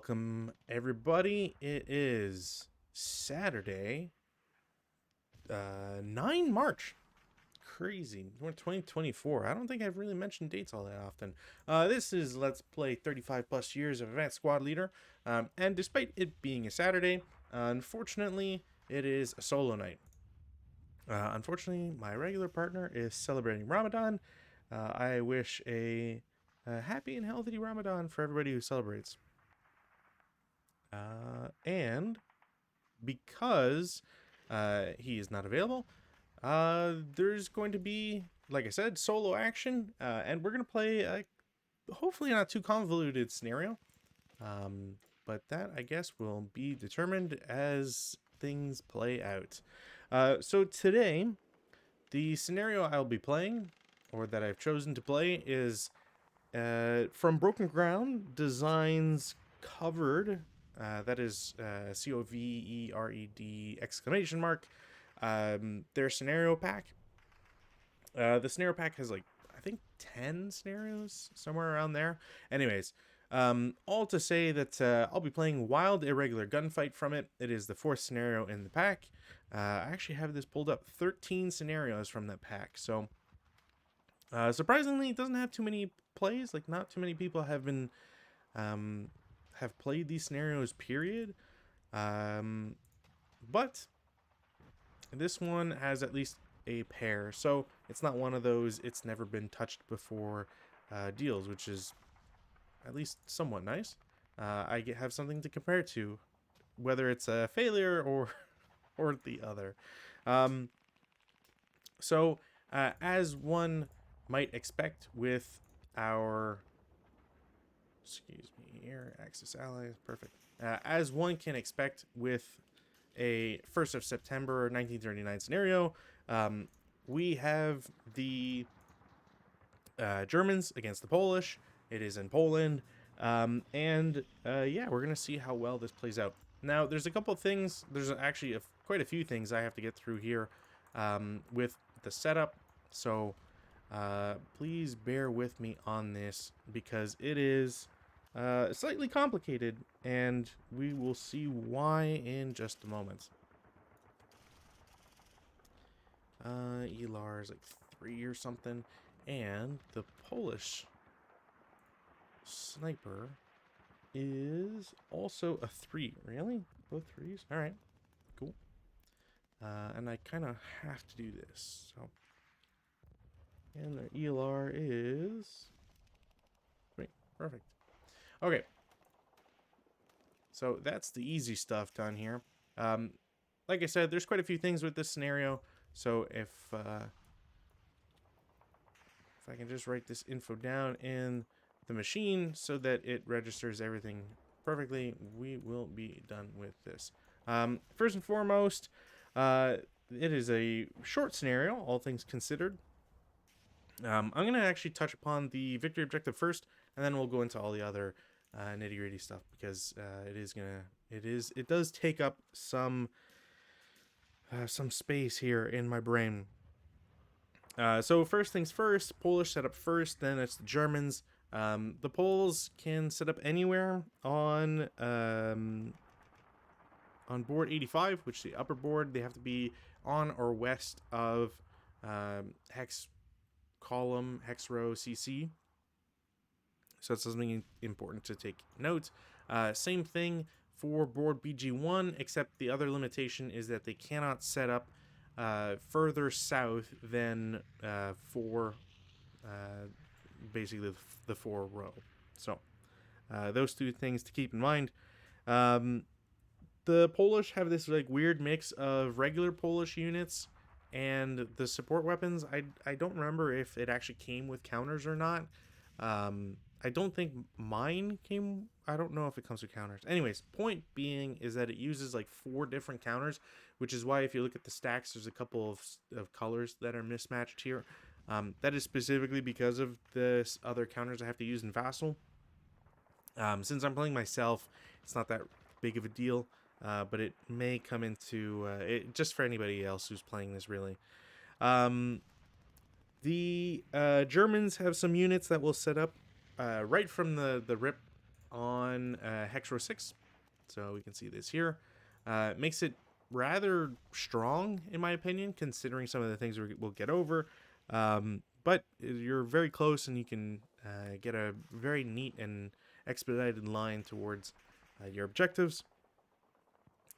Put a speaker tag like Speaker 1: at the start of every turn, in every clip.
Speaker 1: Welcome, everybody. It is Saturday, 9 March. Crazy. We're 2024. I don't think I've really mentioned dates all that often. This is Let's Play 35 plus years of Advanced Squad Leader. And despite it being a Saturday, unfortunately, it is a solo night. Unfortunately, my regular partner is celebrating Ramadan. I wish a happy and healthy Ramadan for everybody who celebrates. And because he is not available, there's going to be, like I said, solo action, and we're going to play a hopefully not too convoluted scenario. But that, I guess, will be determined as things play out. So today, the scenario I'll be playing, or that I've chosen to play, is from Broken Ground Designs Covered. That is COVERED exclamation mark. Their scenario pack. The scenario pack has like, I think 10 scenarios, somewhere around there. Anyways, all to say that I'll be playing Wild Irregular Gunfight from it. It is the 4th scenario in the pack. I actually have this pulled up, 13 scenarios from that pack. So surprisingly, it doesn't have too many plays. Like, not too many people have been have played these scenarios, period. But this one has at least a pair, so it's not one of those it's never been touched before deals, which is at least somewhat nice. I have something to compare to, whether it's a failure or the other. So as one might expect with our, excuse me here, Axis Allies, perfect. As one can expect with a 1st of September 1939 scenario, we have the Germans against the Polish. It is in Poland, and yeah, we're gonna see how well this plays out. Now, there's a couple of things. There's actually quite a few things I have to get through here with the setup. So please bear with me on this, because it is slightly complicated, and we will see why in just a moment. Elar is like 3 or something, and the Polish sniper is also a 3. Really? Both 3s? Alright, cool. And I kind of have to do this, so. And their ELR is 3. Perfect. Okay. So that's the easy stuff done here. Like I said, there's quite a few things with this scenario. So if I can just write this info down in the machine so that it registers everything perfectly, we will be done with this. First and foremost, it is a short scenario, all things considered. I'm going to actually touch upon the victory objective first, and then we'll go into all the other nitty-gritty stuff, because it does take up some space here in my brain. So first things first, Polish set up first, then it's the Germans. The Poles can set up anywhere on board 85, which is the upper board. They have to be on or west of hex column, hex row CC. So that's something important to take note. Same thing for board BG-1, except the other limitation is that they cannot set up further south than basically the 4 row. So those 2 things to keep in mind. The Polish have this like weird mix of regular Polish units and the support weapons. I don't remember if it actually came with counters or not. I don't think mine came. I don't know if it comes with counters. Anyways, point being is that it uses like 4 different counters, which is why if you look at the stacks, there's a couple of colors that are mismatched here. That is specifically because of the other counters I have to use in Vassal. Since I'm playing myself, it's not that big of a deal, but it may come into it just for anybody else who's playing this, really. The Germans have some units that will set up right from the rip on hex row 6. So we can see this here. It makes it rather strong, in my opinion, considering some of the things we'll get over. But you're very close, and you can get a very neat and expedited line towards your objectives.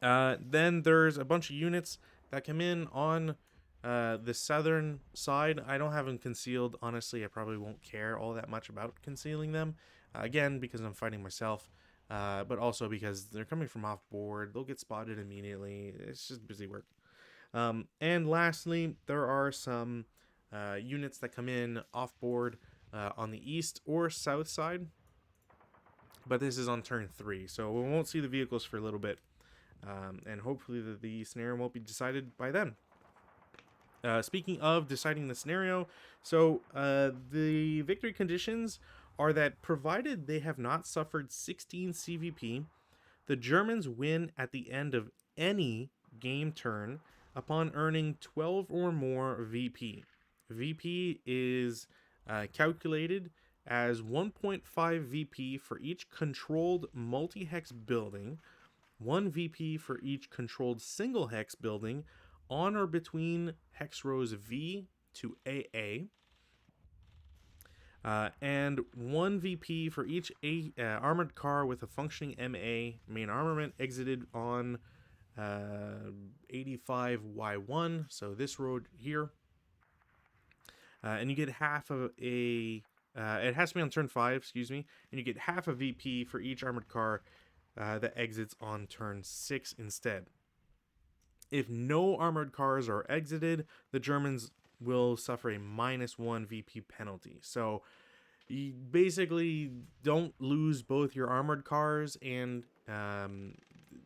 Speaker 1: Then there's a bunch of units that come in on the southern side. I don't have them concealed. Honestly, I probably won't care all that much about concealing them. Again, because I'm fighting myself. But also because they're coming from off board. They'll get spotted immediately. It's just busy work. And lastly, there are some units that come in off board on the east or south side. But this is on turn 3, so we won't see the vehicles for a little bit. And hopefully the scenario won't be decided by then. Speaking of deciding the scenario, so the victory conditions are that provided they have not suffered 16 CVP, the Germans win at the end of any game turn upon earning 12 or more VP. VP is calculated as 1.5 VP for each controlled multi-hex building, 1 VP for each controlled single hex building on or between hex rows V to AA, and 1 VP for each armored car with a functioning MA main armament exited on 85Y1, so this road here. And you get half of a, it has to be on turn 5, excuse me, and you get half a VP for each armored car that exits on turn 6 instead. If no armored cars are exited, the Germans will suffer a -1 VP penalty. So you basically don't lose both your armored cars and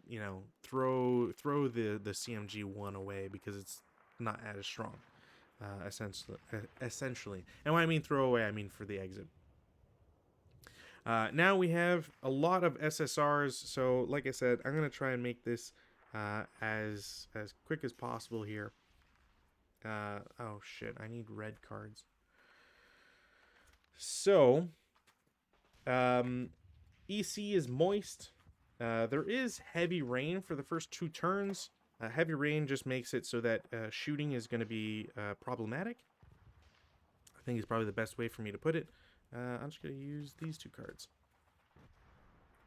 Speaker 1: you know, throw the CMG-1 away because it's not as strong, essentially. And when I mean throw away, I mean for the exit. Now we have a lot of SSRs, so like I said, I'm gonna try and make this as quick as possible here. Oh shit, I need red cards. So, EC is moist. There is heavy rain for the first 2 turns. Heavy rain just makes it so that shooting is going to be problematic. I think is probably the best way for me to put it. I'm just going to use these 2 cards.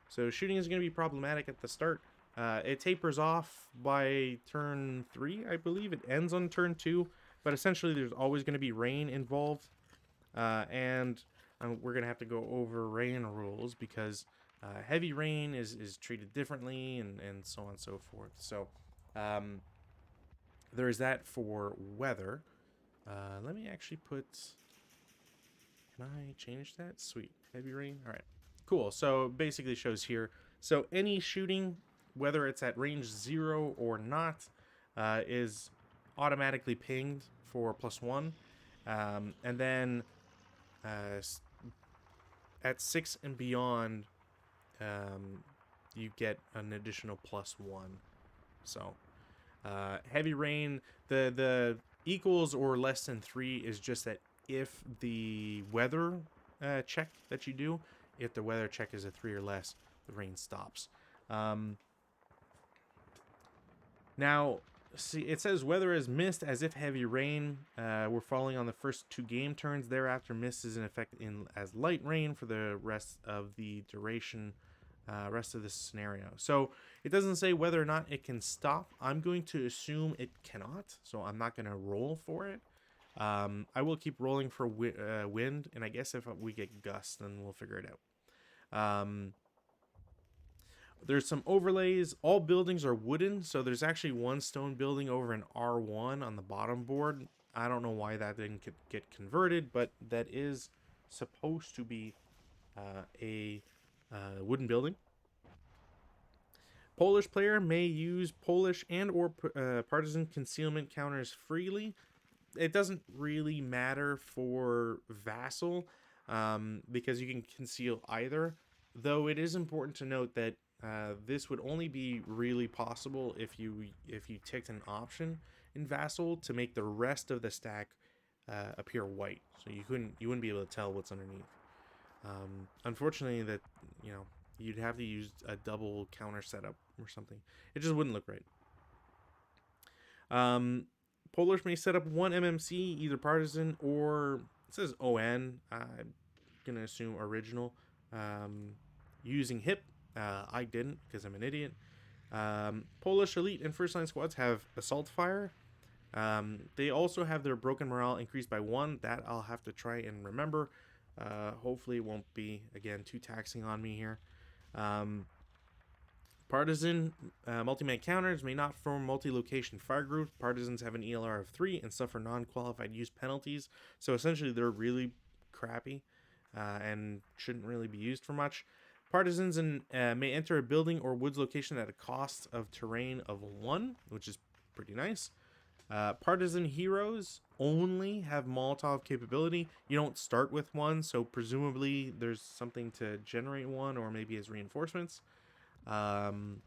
Speaker 1: So shooting is going to be problematic at the start. It tapers off by turn 3, I believe. It ends on turn 2, but essentially there's always going to be rain involved. And we're going to have to go over rain rules because heavy rain is treated differently and so on and so forth. So there's that for weather. Let me actually put... Can I change that? Sweet. Heavy rain. All right. Cool. So basically shows here. So any shooting, whether it's at range 0 or not, is automatically pinged for +1. And then at 6 and beyond, you get an additional +1. So heavy rain, the equals or less than 3 is just that if the weather check that you do, if the weather check is a 3 or less, the rain stops. Now, see, it says weather is mist as if heavy rain were falling on the first 2 game turns. Thereafter, mist is in effect as light rain for the rest of the duration, rest of this scenario. So it doesn't say whether or not it can stop. I'm going to assume it cannot, so I'm not going to roll for it. I will keep rolling for wind, and I guess if we get gusts, then we'll figure it out. There's some overlays. All buildings are wooden, so there's actually 1 stone building over an R1 on the bottom board. I don't know why that didn't get converted, but that is supposed to be a wooden building. Polish player may use Polish and or partisan concealment counters freely. It doesn't really matter for vassal because you can conceal either, though it is important to note that this would only be really possible if you ticked an option in vassal to make the rest of the stack appear white, so you wouldn't be able to tell what's underneath. Unfortunately, that you'd have to use a double counter setup or something. It just wouldn't look right. Polish may set up one MMC, either partisan or it says ON. I'm gonna assume original. Using HIP. I didn't because I'm an idiot. Polish elite and first line squads have assault fire. They also have their broken morale increased by 1. That I'll have to try and remember. Hopefully it won't be, again, too taxing on me here. Partisan multi-man counters may not form multi-location fire groups. Partisans have an ELR of 3 and suffer non-qualified use penalties. So essentially they're really crappy and shouldn't really be used for much. Partisans may enter a building or woods location at a cost of terrain of 1, which is pretty nice. Partisan heroes only have Molotov capability. You don't start with one, so presumably there's something to generate one, or maybe as reinforcements. German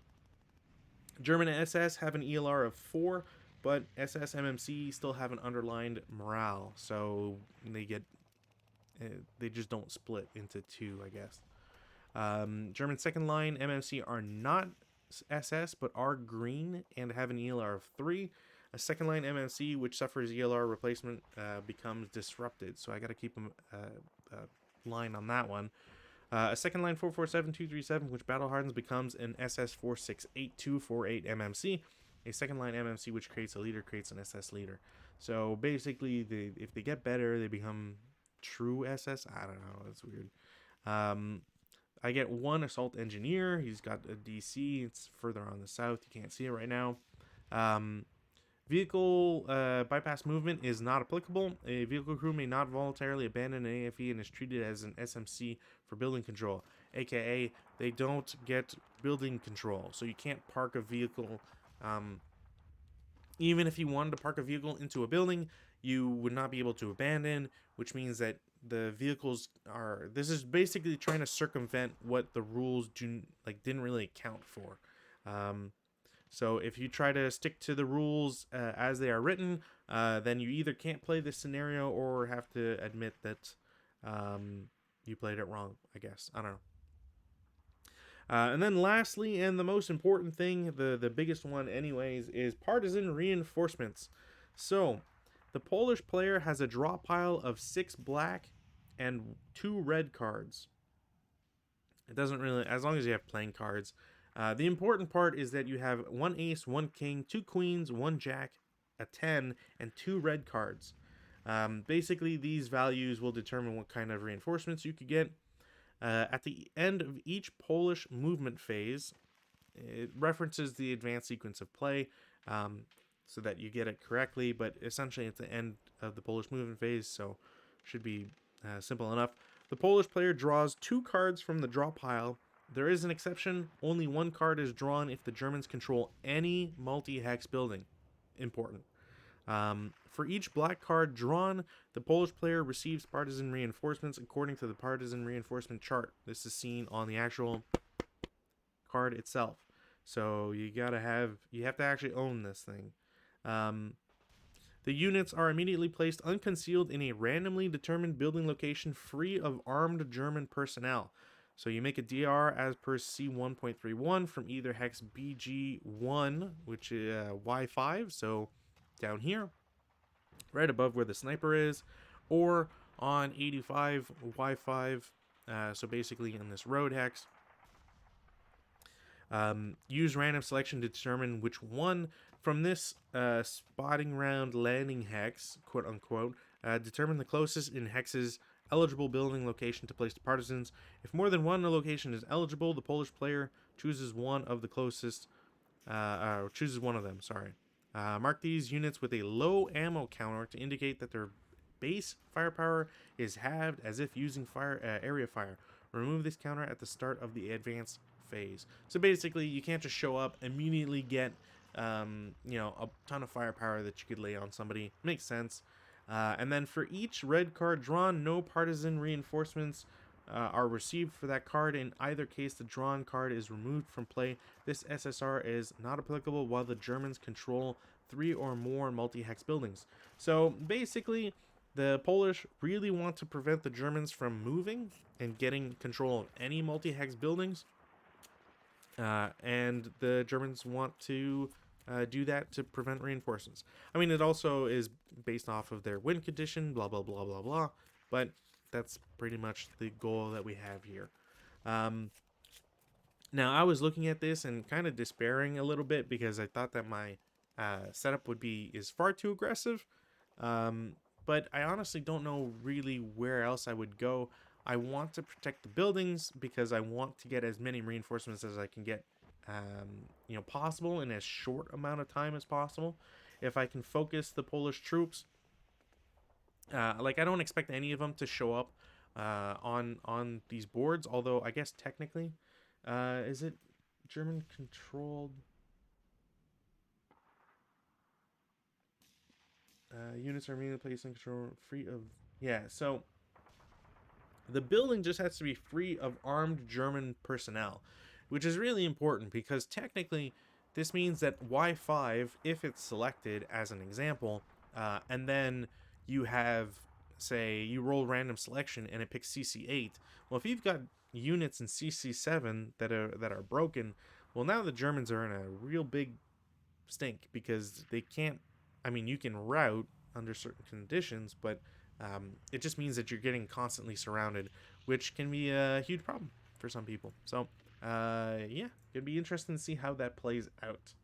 Speaker 1: SS have an ELR of 4, but SS MMC still have an underlined morale, so they just don't split into 2, I guess. German second line MMC are not SS, but are green and have an ELR of 3. A second line MMC which suffers ELR replacement becomes disrupted, so I got to keep a line on that one. A second line 447237 which battle hardens becomes an SS 468248 MMC. A second line MMC which creates a leader creates an SS leader. So basically, if they get better, they become true SS. I don't know. That's weird. I get 1 assault engineer. He's got a DC. It's further on the south. You can't see it right now. Vehicle bypass movement is not applicable. A vehicle crew may not voluntarily abandon an AFE and is treated as an SMC for building control, aka they don't get building control, so you can't park a vehicle. Even if you wanted to park a vehicle into a building, you would not be able to abandon, which means that the vehicles are. This is basically trying to circumvent what the rules didn't really account for. So if you try to stick to the rules as they are written, then you either can't play this scenario or have to admit that you played it wrong, I guess. I don't know. And then lastly, and the most important thing, the biggest one anyways, is partisan reinforcements. So the Polish player has a draw pile of 6 black and 2 red cards. It doesn't really, as long as you have playing cards. The important part is that you have 1 ace, 1 king, 2 queens, 1 jack, a 10, and 2 red cards. Basically, these values will determine what kind of reinforcements you could get. At the end of each Polish movement phase, it references the advanced sequence of play so that you get it correctly, but essentially it's the end of the Polish movement phase, so should be simple enough. The Polish player draws 2 cards from the draw pile. There is an exception. Only 1 card is drawn if the Germans control any multi-hex building. Important. For each black card drawn, the Polish player receives partisan reinforcements according to the partisan reinforcement chart. This is seen on the actual card itself. So you have to actually own this thing. The units are immediately placed unconcealed in a randomly determined building location free of armed German personnel. So you make a DR as per C1.31 from either hex BG-4, which is Y5, so down here, right above where the sniper is, or on 85 Y5, so basically in this road hex. Use random selection to determine which one from this spotting round landing hex, quote unquote, determine the closest in hexes eligible building location to place the partisans. If more than one location is eligible, the Polish player chooses one of the closest, chooses one of them, sorry. Mark these units with a low ammo counter to indicate that their base firepower is halved as if using area fire. Remove this counter at the start of the advanced phase. So basically, you can't just show up, immediately get, a ton of firepower that you could lay on somebody. Makes sense. And then for each red card drawn, no partisan reinforcements are received for that card. In either case, the drawn card is removed from play. This SSR is not applicable while the Germans control 3 or more multi-hex buildings. So basically, the Polish really want to prevent the Germans from moving and getting control of any multi-hex buildings. And the Germans want to do that to prevent reinforcements. I mean, it also is based off of their wind condition, blah, blah, blah, blah, blah. But that's pretty much the goal that we have here. Now, I was looking at this and kind of despairing a little bit because I thought that my setup is far too aggressive. But I honestly don't know really where else I would go. I want to protect the buildings because I want to get as many reinforcements as I can get, possible in as short amount of time as possible. If I can focus the Polish troops, I don't expect any of them to show up on these boards. Although I guess technically, is it German controlled? Units are immediately placed in control, free of... Yeah, so the building just has to be free of armed German personnel, which is really important because technically this means that Y5, if it's selected as an example, and then you have, say, you roll random selection and it picks CC8. Well, if you've got units in CC7 that are broken, well, now the Germans are in a real big stink because they can't. I mean, you can route under certain conditions, but it just means that you're getting constantly surrounded, which can be a huge problem for some people. So, yeah, it'd be interesting to see how that plays out.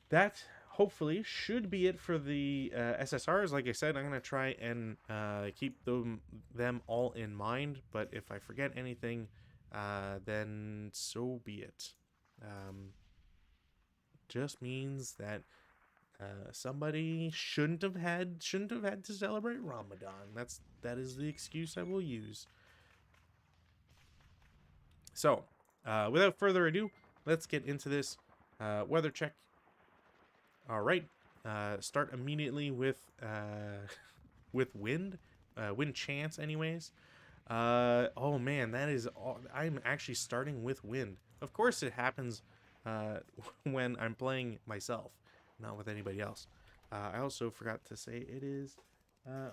Speaker 1: That hopefully should be it for the SSRs. Like I said, I'm going to try and keep them all in mind, but if I forget anything, then so be it. Just means that somebody shouldn't have had to celebrate Ramadan. That is the excuse I will use. So, without further ado, let's get into this weather check. All right, start immediately with wind, wind chance, anyways. Oh man, that is all. I'm actually starting with wind. Of course, it happens when I'm playing myself, not with anybody else. I also forgot to say it is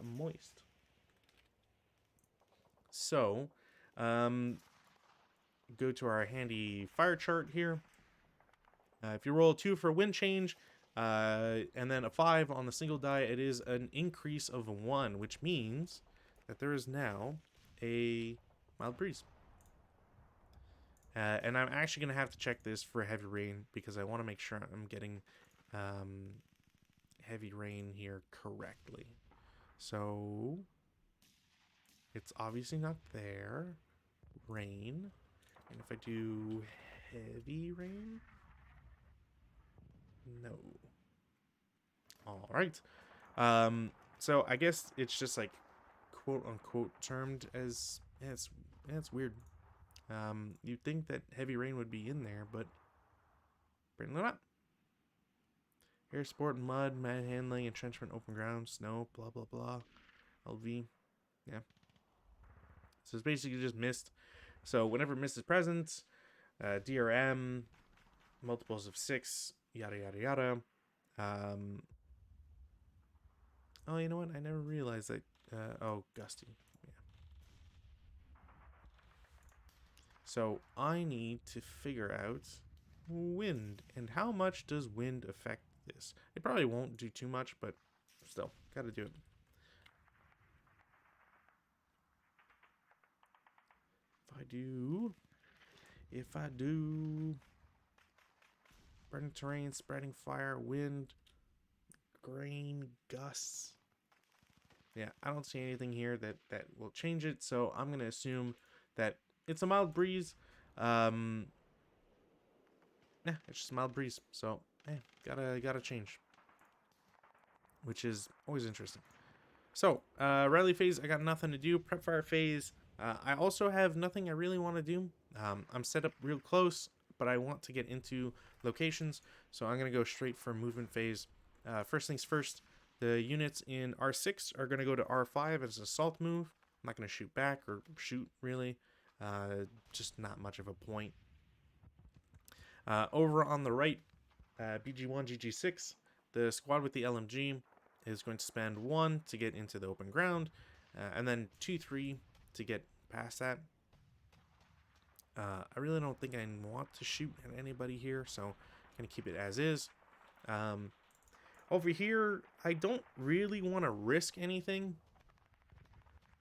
Speaker 1: moist. So, go to our handy fire chart here. If you roll a 2 for wind change, and then a 5 on the single die, it is an increase of 1, which means that there is now a mild breeze. And I'm actually going to have to check this for heavy rain because I want to make sure I'm getting heavy rain here correctly. So, it's obviously not there. Rain. And if I do heavy rain... No. All right. So I guess it's just like quote unquote termed as it's weird. You'd think that heavy rain would be in there, but apparently not. Air sport, mud, manhandling, entrenchment, open ground, snow, blah blah blah. LV. Yeah. So it's basically just mist. So whenever mist is present, DRM, multiples of 6, yada yada yada. Oh, you know what? I never realized that. Oh, gusty. Yeah. So I need to figure out wind and how much does wind affect this. It probably won't do too much, but still, gotta do it. If I do, burning terrain, spreading fire, wind, grain, gusts. Yeah, I don't see anything here that will change it, so I'm gonna assume that it's a mild breeze. Yeah, it's just a mild breeze. So, hey, gotta change, which is always interesting. So, rally phase, I got nothing to do. Prep fire phase, I also have nothing I really want to do. I'm set up real close, but I want to get into locations, so I'm gonna go straight for movement phase. First things first, the units in R6 are gonna go to R5 as an assault move. I'm not gonna shoot back or shoot really. Just not much of a point. Over on the right, BG-1, GG6, the squad with the LMG is going to spend 1 to get into the open ground, and then 2-3 to get past that. I really don't think I want to shoot at anybody here, so I'm going to keep it as is. Over here, I don't really want to risk anything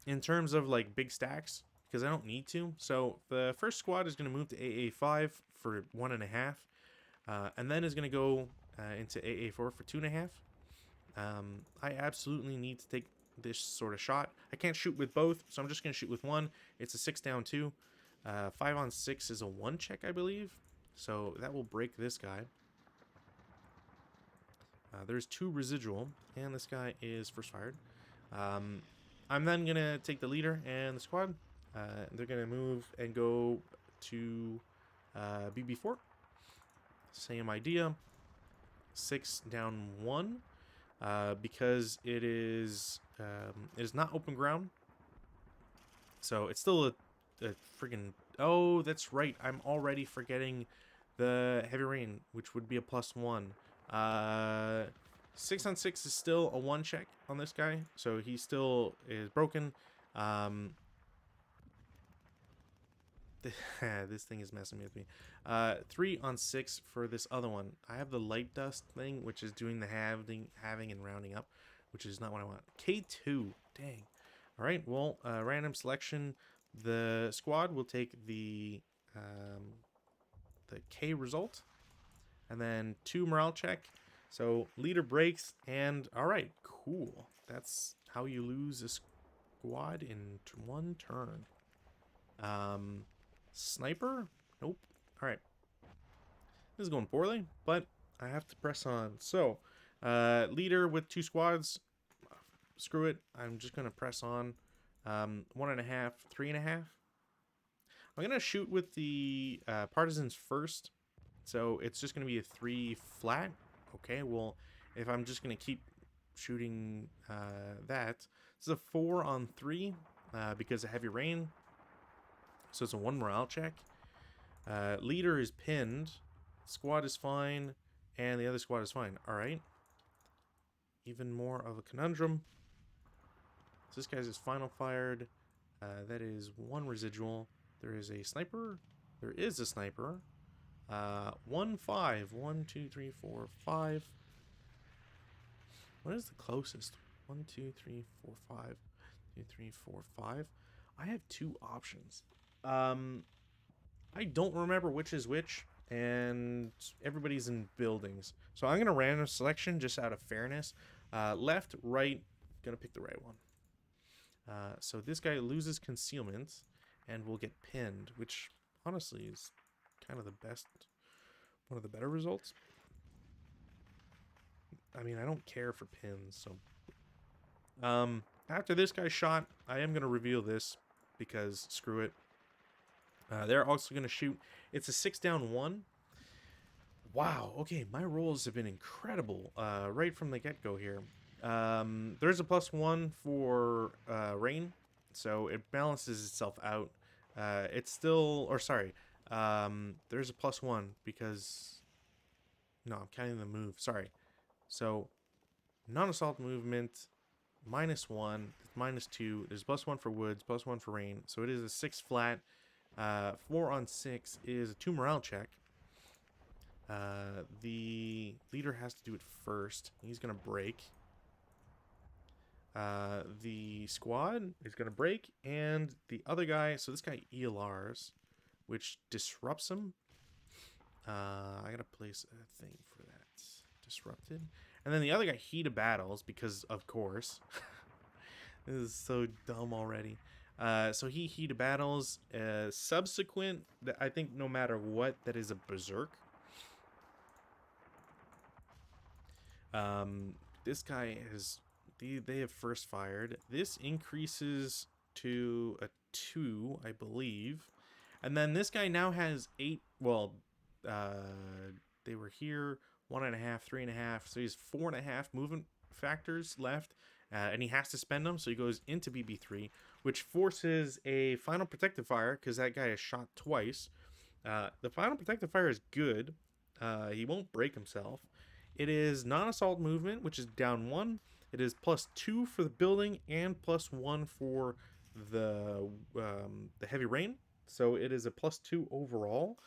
Speaker 1: in terms of like big stacks because I don't need to. So the first squad is going to move to AA5 for 1.5, and then is going to go into AA4 for 2.5. I absolutely need to take this sort of shot. I can't shoot with both, so I'm just going to shoot with one. It's a 6 down 2. 5 on 6 is a 1 check, I believe. So that will break this guy. There's 2 residual, and this guy is first fired. I'm then going to take the leader and the squad. They're going to move and go to BB-4. Same idea. 6 down 1. Because it is not open ground. So it's still a friggin'... Oh, that's right. I'm already forgetting the heavy rain, which would be a +1. 6 on 6 is still a 1 check on this guy, so he still is broken. This thing is messing with me. 3 on 6 for this other one. I have the light dust thing, which is doing the halving and rounding up, which is not what I want. K2. Dang. All right. Well, random selection. The squad will take the K result, and then 2 morale check. So leader breaks, and all right, cool. That's how you lose a squad in 1 turn. Sniper? Nope. All right. This is going poorly, but I have to press on. So, leader with 2 squads. Screw it. I'm just going to press on. 1.5, 3.5. I'm going to shoot with the partisans first. So, it's just going to be a 3 flat. Okay, well, if I'm just going to keep shooting that. This is a 4 on 3 because of heavy rain. So it's a 1 morale check. Leader is pinned. Squad is fine. And the other squad is fine. Alright. Even more of a conundrum. So this guy's is final fired. That is 1 residual. There is a sniper. There is a sniper. 1, 5. 1, 2, 3, 4, 5. What is the closest? 1, 2, 3, 4, 5. 2, 3, 4, 5. I have 2 options. I don't remember which is which, and everybody's in buildings. So I'm going to random selection just out of fairness. Left, right, going to pick the right one. So this guy loses concealment and will get pinned, which honestly is kind of the best, one of the better results. I mean, I don't care for pins, so... After this guy's shot, I am going to reveal this, because screw it. They're also going to shoot. It's a 6 down 1. Wow, okay, my rolls have been incredible right from the get-go here. There's a +1 for rain, so it balances itself out. It's still, or sorry, there's a +1 because, no, I'm counting the move, sorry. So, non-assault movement, -1, -2, there's +1 for woods, +1 for rain, so it is a 6 flat. 4 on 6 is a 2 morale check. The leader has to do it first. He's going to break. The squad is going to break, and the other guy, so this guy ELRs, which disrupts him. I got to place a thing for that. Disrupted. And then the other guy, Heat of Battles, because of course. This is so dumb already. So he Heat of Battles. Subsequent, I think no matter what, that is a Berserk. This guy has, they have first fired. This increases to a 2, I believe. And then this guy now has 8, well, they were here, 1.5, 3.5, so he has 4.5 movement factors left. And he has to spend them, so he goes into BB3, which forces a final protective fire, because that guy is shot twice. The final protective fire is good. He won't break himself. It is non-assault movement, which is down 1. It is +2 for the building, and +1 for the heavy rain. So it is a +2 overall.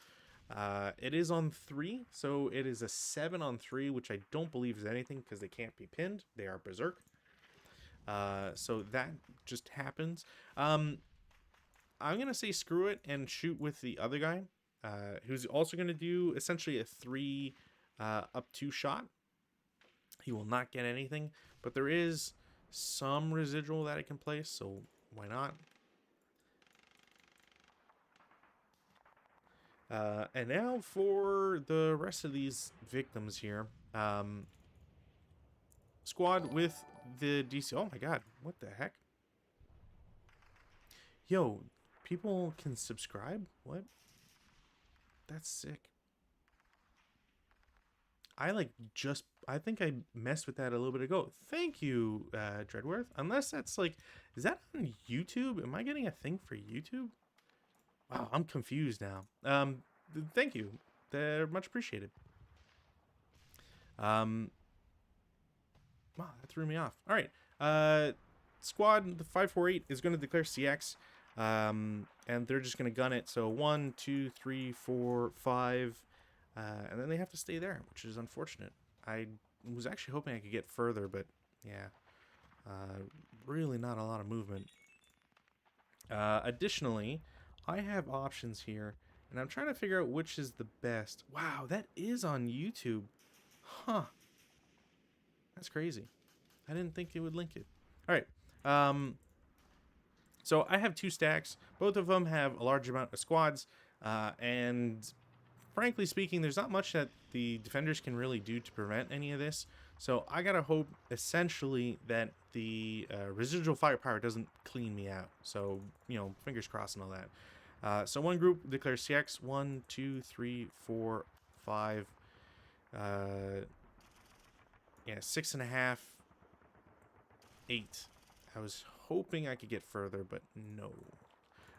Speaker 1: It is on 3, so it is a 7 on 3, which I don't believe is anything because they can't be pinned. They are berserk. So that just happens. I'm going to say screw it and shoot with the other guy, who's also going to do essentially a 3 up 2 shot. He will not get anything, but there is some residual that it can place, so why not? And now for the rest of these victims here. Squad with the DC. Oh my god, what the heck? Yo, people can subscribe? What? That's sick. I think I messed with that a little bit ago. Thank you, Dreadworth. Unless that's like, is that on YouTube? Am I getting a thing for YouTube? Wow, I'm confused now. Thank you. They're much appreciated. Wow, that threw me off. All right. Squad, the 548 is going to declare CX. And they're just going to gun it. So 1, 2, 3, 4, 5. And then they have to stay there, which is unfortunate. I was actually hoping I could get further, but yeah. Really not a lot of movement. Additionally, I have options here, and I'm trying to figure out which is the best. Wow, that is on YouTube. Huh. That's crazy. I didn't think it would link it. All right. So I have 2 stacks. Both of them have a large amount of squads, and frankly speaking, there's not much that the defenders can really do to prevent any of this. So I gotta hope, essentially, that the residual firepower doesn't clean me out. So, fingers crossed and all that. So one group declares CX. 1, 2, 3, 4, 5. Yeah, 6.5. 8. I was hoping I could get further, but no.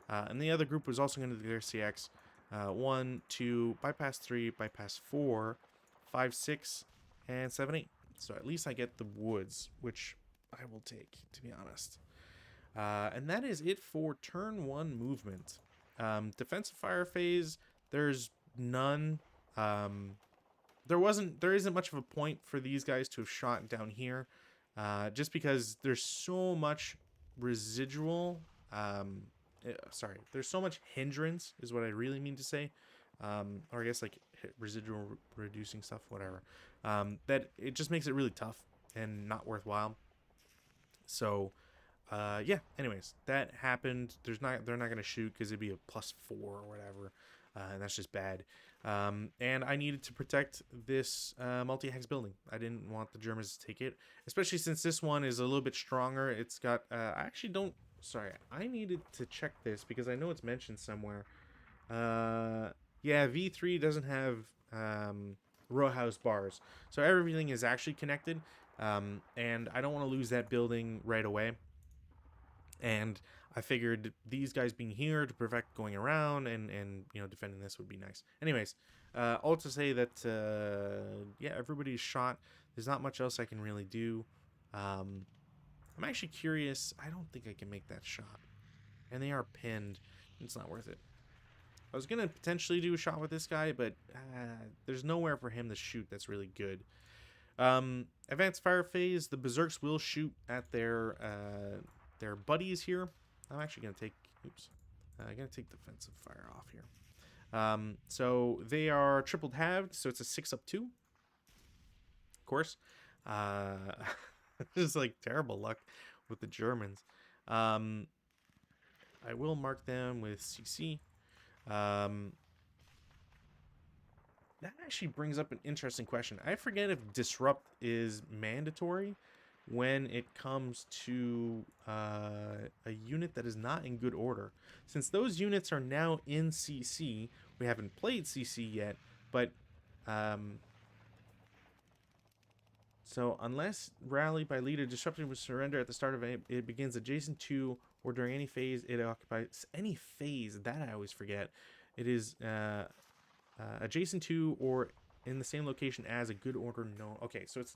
Speaker 1: And the other group was also going to declare CX. 1, 2, bypass 3, bypass 4, 5, 6, and 7, 8. So at least I get the woods, which I will take, to be honest. And that is it for turn 1 movement. Defensive fire phase, there's none. There isn't much of a point for these guys to have shot down here, just because there's so much residual. There's so much hindrance, is what I really mean to say. Or I guess like residual reducing stuff, whatever. That it just makes it really tough and not worthwhile. So, yeah. Anyways, that happened. They're not gonna shoot because it'd be a +4 or whatever, and that's just bad. And I needed to protect this multi-hex building. I didn't want the Germans to take it, especially since this one is a little bit stronger. It's got. I actually don't. Sorry, I needed to check this because I know it's mentioned somewhere. Yeah, V3 doesn't have row house bars, so everything is actually connected. And I don't want to lose that building right away. And I figured these guys being here to prevent going around and defending this would be nice. Anyways, all to say that yeah, everybody's shot. There's not much else I can really do. I'm actually curious. I don't think I can make that shot, and they are pinned. It's not worth it. I was gonna potentially do a shot with this guy, but there's nowhere for him to shoot that's really good. Advanced fire phase. The berserks will shoot at their buddies here. I'm actually gonna take. Oops. I'm gonna take defensive fire off here. So they are tripled halved, so it's a 6 up 2. Of course. Just like terrible luck with the Germans. I will mark them with CC. That actually brings up an interesting question. I forget if disrupt is mandatory when it comes to a unit that is not in good order. Since those units are now in CC, we haven't played CC yet, but so unless rally by leader disrupted with surrender at the start of it begins adjacent to or during any phase it occupies. Any phase, that I always forget. It is adjacent to or in the same location as a good order known. Okay, so it's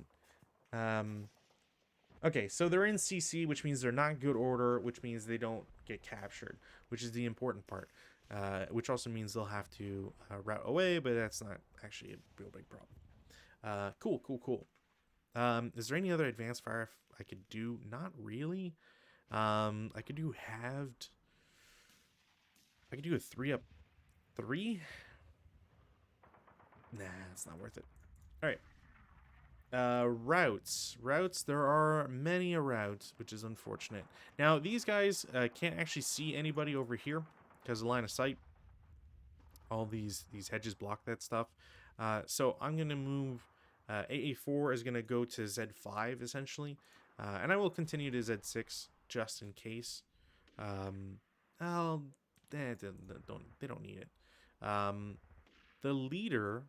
Speaker 1: okay, so they're in CC, which means they're not good order, which means they don't get captured, which is the important part. which also means they'll have to route away, but that's not actually a real big problem. Cool, cool, cool. Is there any other advanced fire I could do? Not really. I could do halved. I could do a 3 up 3. Nah, it's not worth it. All right. Routes. Routes, there are many a route, which is unfortunate. Now, these guys can't actually see anybody over here because of line of sight. All these hedges block that stuff. So I'm going to move... AA4 is going to go to Z5, essentially. And I will continue to Z6, just in case. They don't need it. The leader...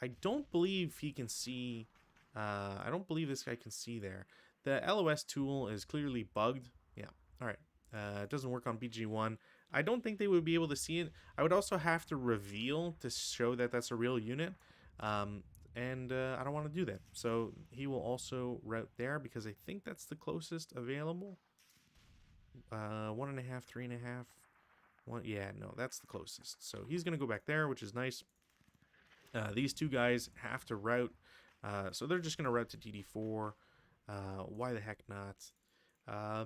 Speaker 1: I don't believe he can see... I don't believe this guy can see there. The LOS tool is clearly bugged. Yeah, alright. It doesn't work on BG-1. I don't think they would be able to see it. I would also have to reveal to show that that's a real unit. And I don't want to do that. So he will also route there because I think that's the closest available. 1.5, 3.5. Yeah, no, that's the closest. So he's going to go back there, which is nice. These two guys have to route, so they're just going to route to DD4. Why the heck not? I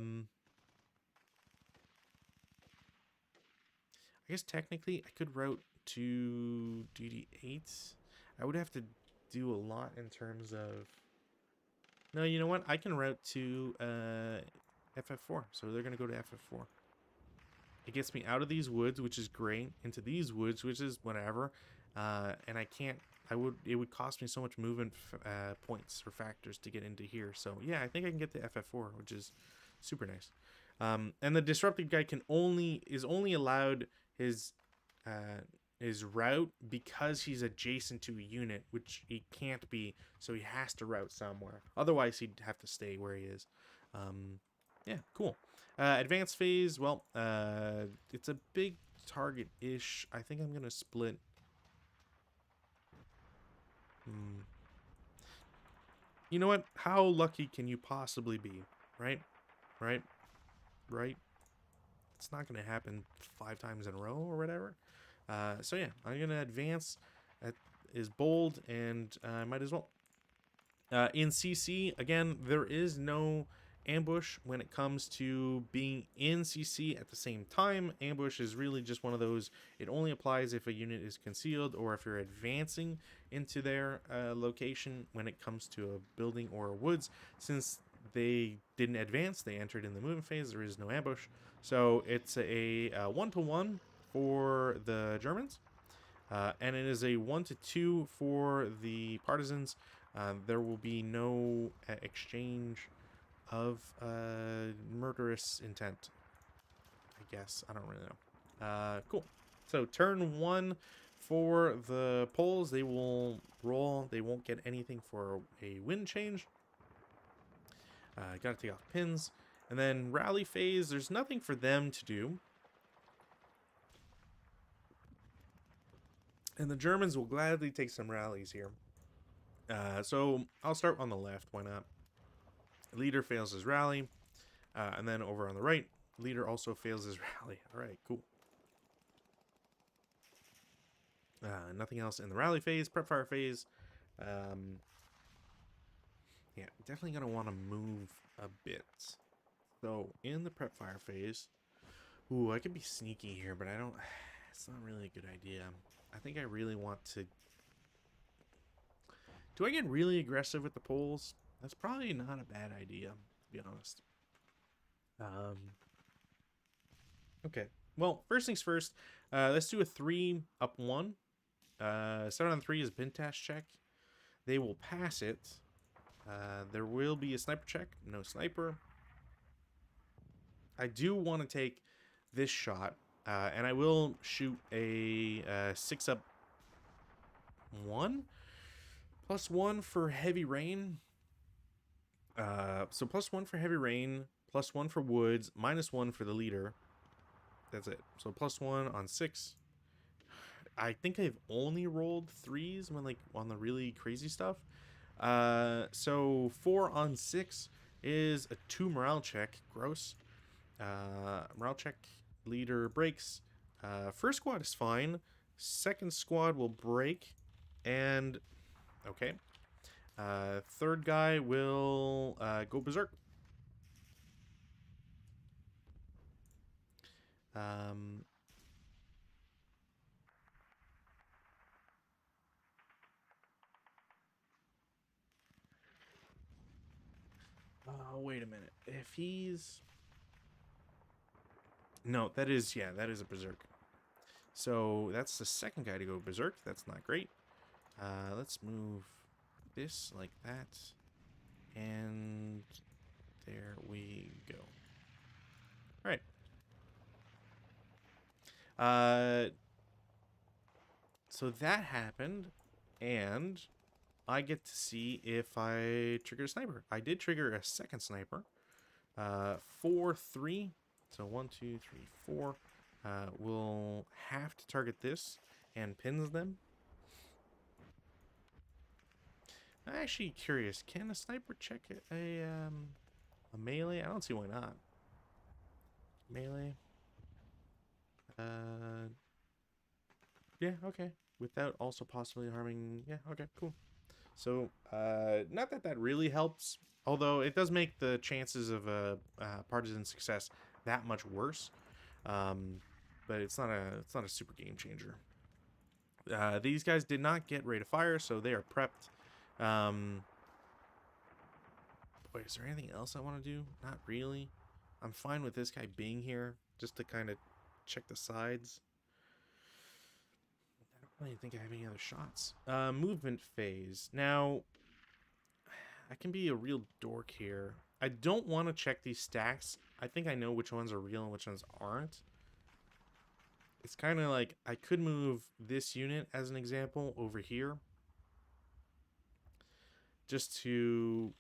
Speaker 1: guess technically I could route to DD8. I would have to do a lot in terms of... No, you know what? I can route to FF4, so they're going to go to FF4. It gets me out of these woods, which is great, into these woods, which is whatever. And I can't... It would cost me so much movement points or factors to get into here. So yeah, I think I can get to FF4, which is super nice. And the disrupted guy is only allowed his route because he's adjacent to a unit, which he can't be. So he has to route somewhere. Otherwise, he'd have to stay where he is. Yeah, cool. Advanced phase. Well, it's a big target-ish. I think I'm gonna split. You know what? How lucky can you possibly be? Right? Right? Right? It's not going to happen 5 times in a row or whatever. So yeah, I'm going to advance. That is bold, and I might as well. In CC, again, there is no ambush when it comes to being in CC at the same time. Ambush is really just one of those, it only applies if a unit is concealed or if you're advancing into their location when it comes to a building or a woods. Since they didn't advance, they entered in the movement phase, there is no ambush. So it's a 1-to-1 for the Germans, and it is a 1-to-2 for the partisans. There will be no exchange of murderous intent, I guess. I don't really know. Cool. So turn 1 for the Poles. They will roll. They won't get anything for a wind change. Gotta take off pins. And then rally phase, there's nothing for them to do. And the Germans will gladly take some rallies here. So I'll start on the left. Why not? Leader fails his rally. And then over on the right, leader also fails his rally. All right, cool. Nothing else in the rally phase. Prep fire phase. Yeah, definitely going to want to move a bit. So in the prep fire phase, ooh, I could be sneaky here, but I don't... It's not really a good idea. I think I really want to... Do I get really aggressive with the Poles? That's probably not a bad idea, to be honest. Okay. Well, first things first. Let's do a 3 up 1. 7 on 3 is Bintash check. They will pass it. There will be a sniper check. No sniper. I do want to take this shot. And I will shoot a 6 up 1. +1 for heavy rain. So +1 for heavy rain. +1 for woods. -1 for the leader. That's it. So +1 on 6. I think I've only rolled 3s when, like, on the really crazy stuff. So 4 on 6 is a 2 morale check. Gross. Morale check. Leader breaks. First squad is fine. Second squad will break. And, okay. Third guy will go berserk. Um, oh, wait a minute. If he's... No, that is, yeah, that is a berserk. So that's the second guy to go berserk. That's not great. Let's move this like that. And there we go. All right. So that happened, and I get to see if I triggered a sniper. I did trigger a second sniper. 4, 3. So 1, 2, 3, 4. We'll have to target this and pins them. I'm actually curious. Can a sniper check a melee? I don't see why not. Melee. Yeah, okay. Without also possibly harming... Yeah, okay, cool. So, not that that really helps, although it does make the chances of a partisan success that much worse. But it's not a super game changer. These guys did not get rate of fire, so they are prepped. Boy, is there anything else I want to do? Not really. I'm fine with this guy being here, just to kind of check the sides. I don't really think I have any other shots. Movement phase. Now, I can be a real dork here. I don't want to check these stacks. I think I know which ones are real and which ones aren't. It's kind of like I could move this unit, as an example, over here. Just to,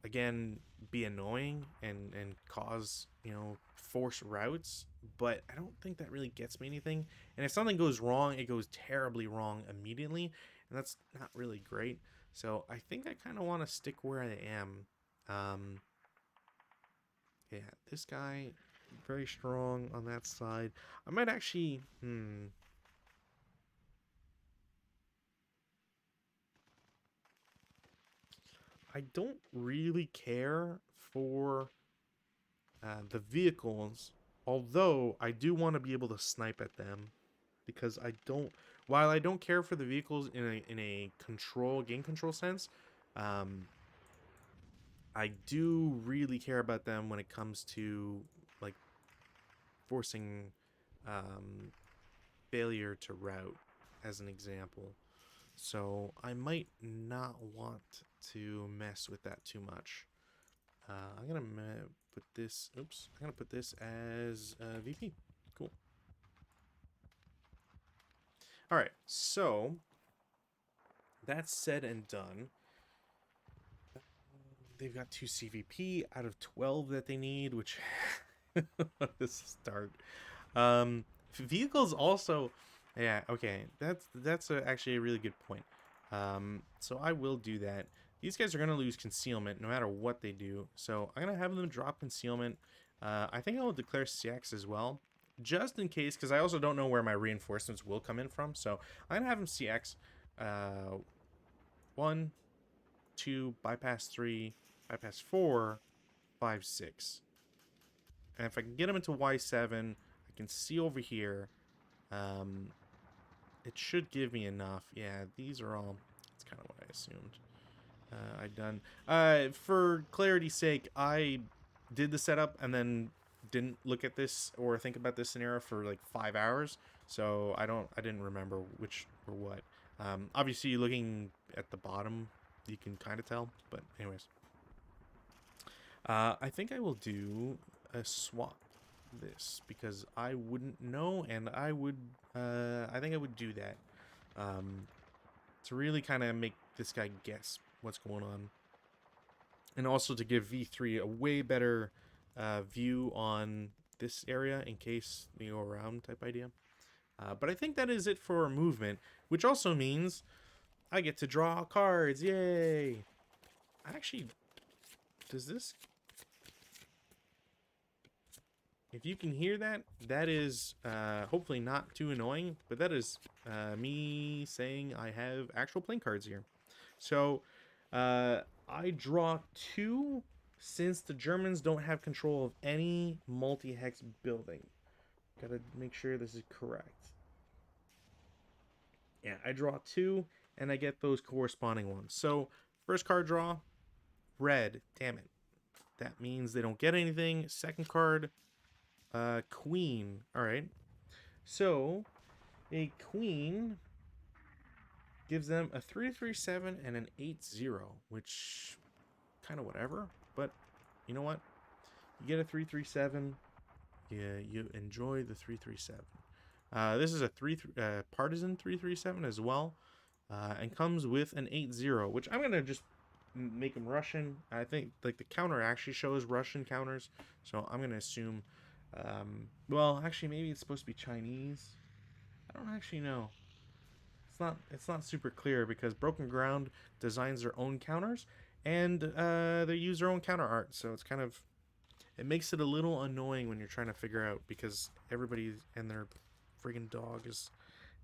Speaker 1: again, be annoying and cause, you know, force routes. But I don't think that really gets me anything. And if something goes wrong, it goes terribly wrong immediately. And that's not really great. So I think I kind of want to stick where I am. Yeah, this guy, very strong on that side. I might actually... I don't really care for the vehicles, although I do want to be able to snipe at them, because I don't... While I don't care for the vehicles in a game control sense, I do really care about them when it comes to, like, forcing failure to route, as an example. So I might not want to mess with that too much. I'm gonna put this... Oops. I'm gonna put this as VP. Cool. All right. So that's said and done. They've got 2 CVP out of 12 that they need, which this is dark. Vehicles also... Yeah, okay. That's actually a really good point. So I will do that. These guys are going to lose concealment no matter what they do. So I'm going to have them drop concealment. I think I will declare CX as well, just in case, because I also don't know where my reinforcements will come in from. So I'm going to have them CX. 1, 2, bypass 3, bypass 4, 5, 6. And if I can get them into Y7, I can see over here. It should give me enough. Yeah, these are all... That's kind of what I assumed. I've done. For clarity's sake, I did the setup and then didn't look at this or think about this scenario for like 5 hours. So I didn't remember which or what. Obviously, looking at the bottom, you can kind of tell. But anyways. I think I will do a swap this because I wouldn't know, and I think I would do that to really kind of make this guy guess what's going on, and also to give V3 a way better view on this area in case they go around type idea. But I think that is it for movement, which also means I get to draw cards. Yay! Actually, does this... if you can hear that, that is hopefully not too annoying, but that is me saying I have actual playing cards here. So I draw 2 since the Germans don't have control of any multi-hex building. Gotta make sure this is correct. Yeah, I draw 2 and I get those corresponding ones. So first card draw, red. Damn it. That means they don't get anything. Second card, queen. All right. So a queen gives them a 3-3-7 and an 8-0, which kind of whatever. But you know what? You get a 3-3-7. Yeah, you enjoy the 3-3-7. This is a partisan 3-3-7 as well, and comes with an 8-0, which I'm gonna just make them Russian. I think like the counter actually shows Russian counters, so I'm gonna assume. Well, actually, maybe it's supposed to be Chinese. I don't actually know. It's not super clear because Broken Ground designs their own counters and they use their own counter art, so it's kind of it makes it a little annoying when you're trying to figure out because everybody and their friggin' dog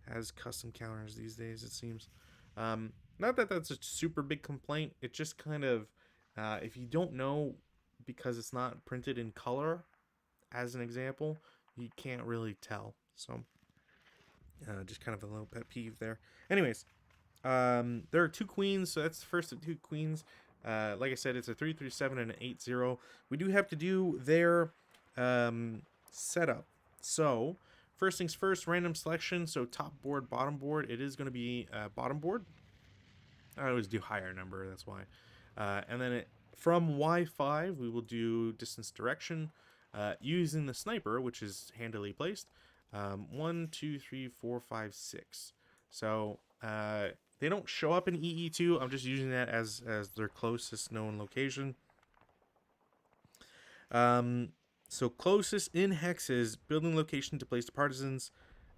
Speaker 1: has custom counters these days. It seems. Not that that's a super big complaint. It just kind of if you don't know because it's not printed in color, as an example, you can't really tell. So just kind of a little pet peeve there. Anyways, there are 2 queens, so that's the first of 2 queens. Like I said, it's a 3-3-7 and an 8-0. We do have to do their setup. So first things first, random selection. So top board, bottom board. It is going to be bottom board. I always do higher number, that's why. And then from Y5, we will do distance direction using the sniper, which is handily placed. 1, 2, 3, 4, 5, 6. So they don't show up in EE2. I'm just using that as their closest known location. So closest in hexes, building location to place the partisans.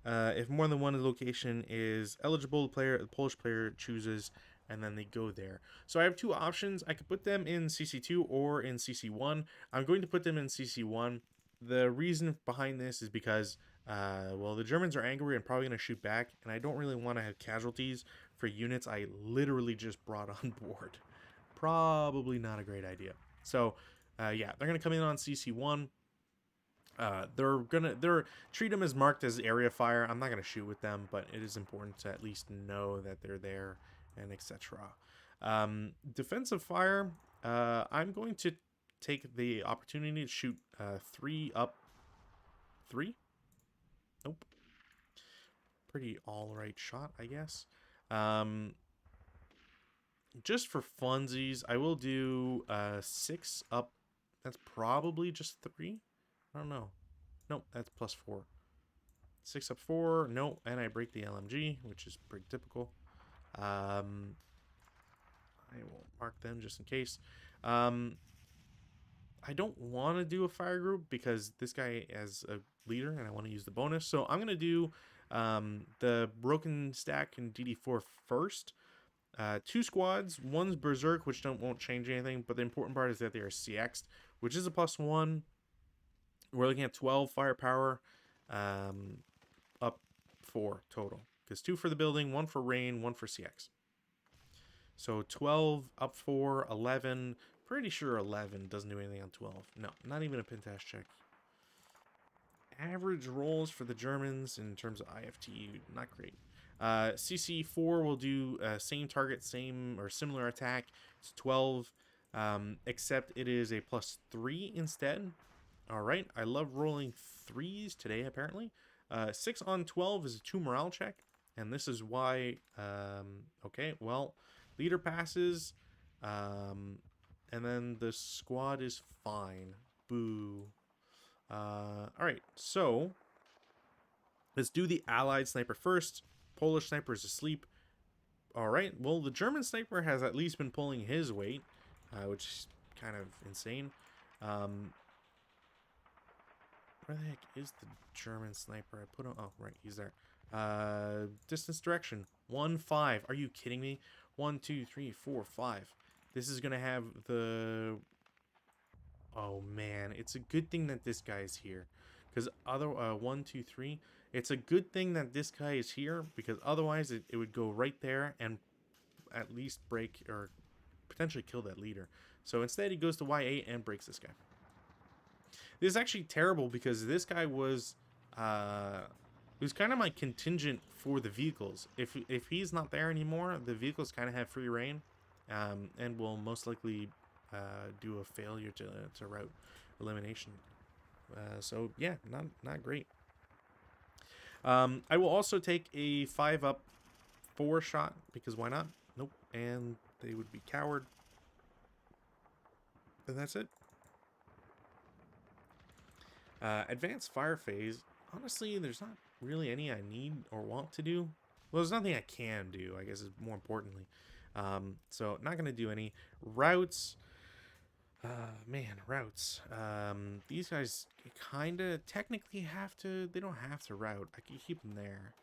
Speaker 1: If more than one location is eligible, the Polish player chooses, and then they go there. So I have 2 options. I could put them in CC2 or in CC1. I'm going to put them in CC1. The reason behind this is because, well, the Germans are angry and probably going to shoot back, and I don't really want to have casualties for units I literally just brought on board. Probably not a great idea. So, yeah, they're going to come in on CC1. They're treat them as marked as area fire. I'm not gonna shoot with them, but it is important to at least know that they're there and etc. Defensive fire. I'm going to take the opportunity to shoot 3 up. 3? Nope. Pretty all right shot, I guess. Just for funsies, I will do 6 up. That's probably just 3. I don't know. Nope, that's +4. 6 up 4. Nope, and I break the LMG, which is pretty typical. I will mark them just in case. I don't want to do a fire group because this guy is a leader and I want to use the bonus. So I'm going to do the broken stack and DD4 first. 2 squads. One's Berserk, which won't change anything, but the important part is that they are CX'd, which is a +1. We're looking at 12 firepower, up 4 total. Because 2 for the building, 1 for rain, 1 for CX. So 12 up 4, 11. Pretty sure 11 doesn't do anything on 12. No, not even a Pentash check. Average rolls for the Germans in terms of IFT, not great. CC4 will do same target, same or similar attack. It's 12, except it is a +3 instead. All right, I love rolling 3s today, apparently. 6 on 12 is a 2 morale check, and this is why, okay, well, leader passes, and then the squad is fine. Boo. All right, so let's do the Allied sniper first. Polish sniper is asleep. All right, well, the German sniper has at least been pulling his weight, which is kind of insane. Where the heck is the German sniper? I put him. Oh, right, he's there. Distance direction 1, 5. Are you kidding me? 1, 2, 3, 4, 5. This is gonna have the. Oh man, it's a good thing that this guy is here, because other 1, 2, 3. It's a good thing that this guy is here because otherwise it would go right there and at least break or potentially kill that leader. So instead, he goes to Y8 and breaks this guy. This is actually terrible because this guy was kind of my contingent for the vehicles. If he's not there anymore, the vehicles kind of have free reign, and will most likely do a failure to route elimination. So yeah, not great. I will also take a 5-up 4 shot because why not? Nope, and they would be coward, and that's it. Advanced fire phase. Honestly, there's not really any I need or want to do. Well, there's nothing I can do, I guess, is more importantly. So not gonna do any routes. Man, routes. These guys kind of technically have to. They don't have to route. I can keep them there.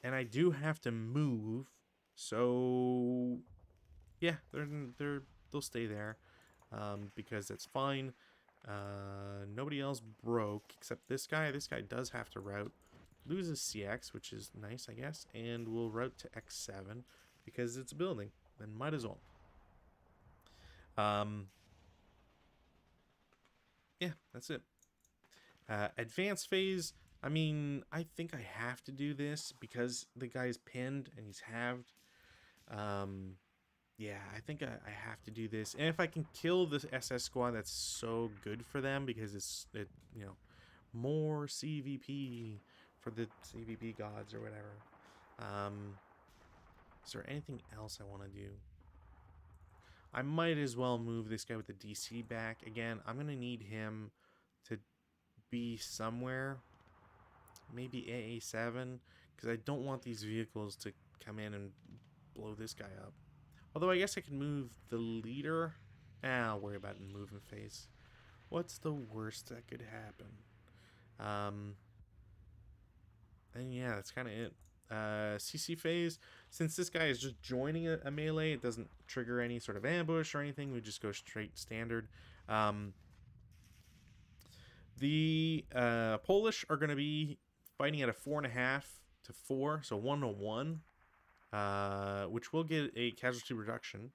Speaker 1: And I do have to move. So yeah, they'll stay there. Because that's fine. Nobody else broke except this guy. This guy does have to route. Loses CX, which is nice, I guess. And we'll route to X7 because it's a building. Then might as well. Yeah, that's it. Advanced phase. I mean, I think I have to do this because the guy's pinned and he's halved. Yeah, I think I have to do this. And if I can kill this SS squad, that's so good for them because it more CVP for the CVP gods or whatever. Is there anything else I want to do? I might as well move this guy with the DC back. Again, I'm going to need him to be somewhere. Maybe AA7, because I don't want these vehicles to come in and blow this guy up. Although I guess I can move the leader. I'll worry about it in movement phase. What's the worst that could happen? And yeah, that's kind of it. CC phase. Since this guy is just joining a melee, it doesn't trigger any sort of ambush or anything. We just go straight standard. The Polish are going to be fighting at a 4.5 to 4, so 1-1, which will get a casualty reduction.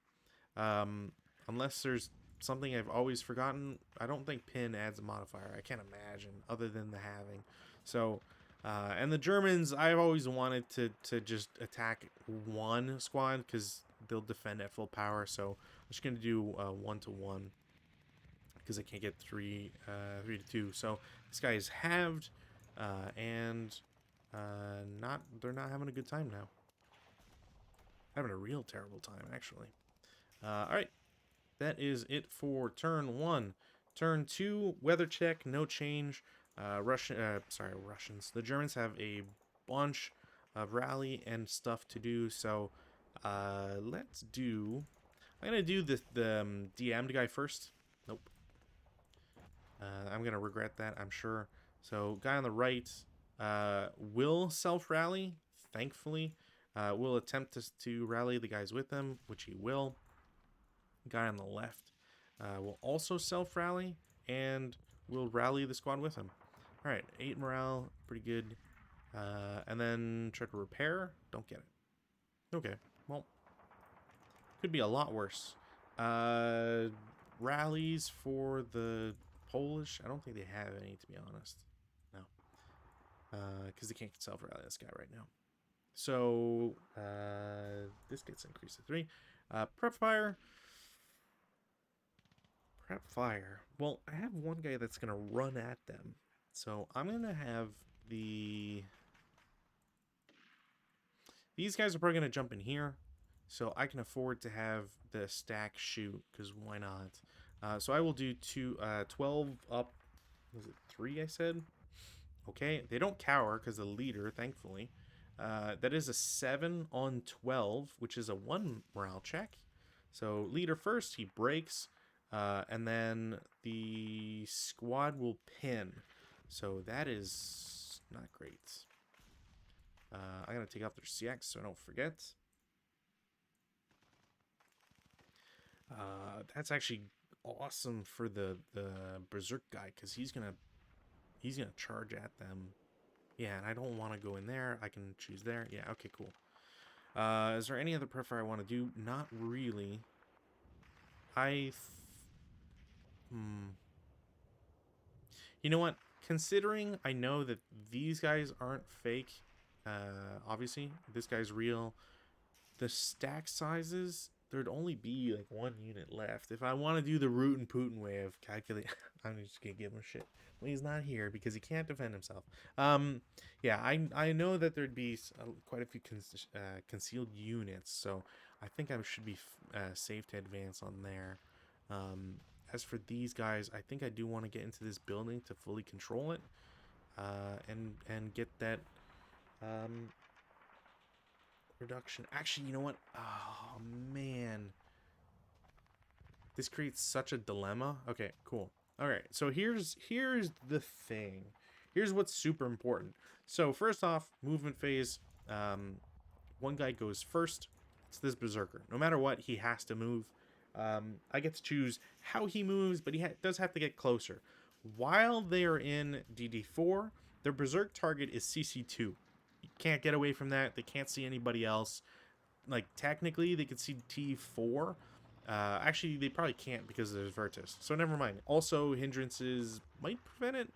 Speaker 1: Unless there's something I've always forgotten, I don't think pin adds a modifier. I can't imagine, other than the halving. So, and the Germans, I've always wanted to just attack one squad because they'll defend at full power. So I'm just gonna do 1-1 because I can't get 3-2. So this guy is halved, and they're not having a good time now. Having a real terrible time, actually. All right. That is it for turn 1. Turn 2, weather check, no change. Russians. The Germans have a bunch of rally and stuff to do, so let's do... I'm going to do the DM'd guy first. Nope. I'm going to regret that, I'm sure. So, guy on the right will self-rally, thankfully. Will attempt to rally the guys with him, which he will. Guy on the left will also self-rally and will rally the squad with him. All right, 8 morale, pretty good. And then try to repair. Don't get it. Okay, well, could be a lot worse. Rallies for the Polish. I don't think they have any, to be honest. No, because they can't self-rally this guy right now. So this gets increased to 3. Prep fire. Prep fire. Well, I have one guy that's going to run at them. So I'm going to have these guys are probably going to jump in here. So I can afford to have the stack shoot, because why not? So I will do 12 up. Was it 3 I said? Okay, they don't cower because the leader, thankfully. That is a 7 on 12, which is a 1 morale check. So leader first, he breaks. And then the squad will pin. So that is not great. I'm going to take out their CX so I don't forget. That's actually awesome for the berserk guy because he's gonna charge at them. Yeah, and I don't want to go in there. I can choose there. Yeah, okay, cool. Is there any other prefer I want to do? Not really. Hmm. You know what? Considering I know that these guys aren't fake, obviously this guy's real. The stack sizes, there'd only be like one unit left. If I want to do the root and Putin way of calculate, I'm just gonna give him shit. Well, he's not here because he can't defend himself. Yeah, I know that there'd be quite a few concealed units, so I think I should be safe to advance on there. Um, as for these guys, I think I do want to get into this building to fully control it, and get that um, reduction. Actually, you know what? Oh man, this creates such a dilemma. Okay, cool. All right, so here's the thing. Here's what's super important. So first off, movement phase. One guy goes first. It's this berserker. No matter what, he has to move. I get to choose how he moves, but he does have to get closer. While they are in DD4, their berserk target is CC2. You can't get away from that. They can't see anybody else. Like, technically, they could see T4. Actually, they probably can't because there's Virtus. So never mind. Also, hindrances might prevent it.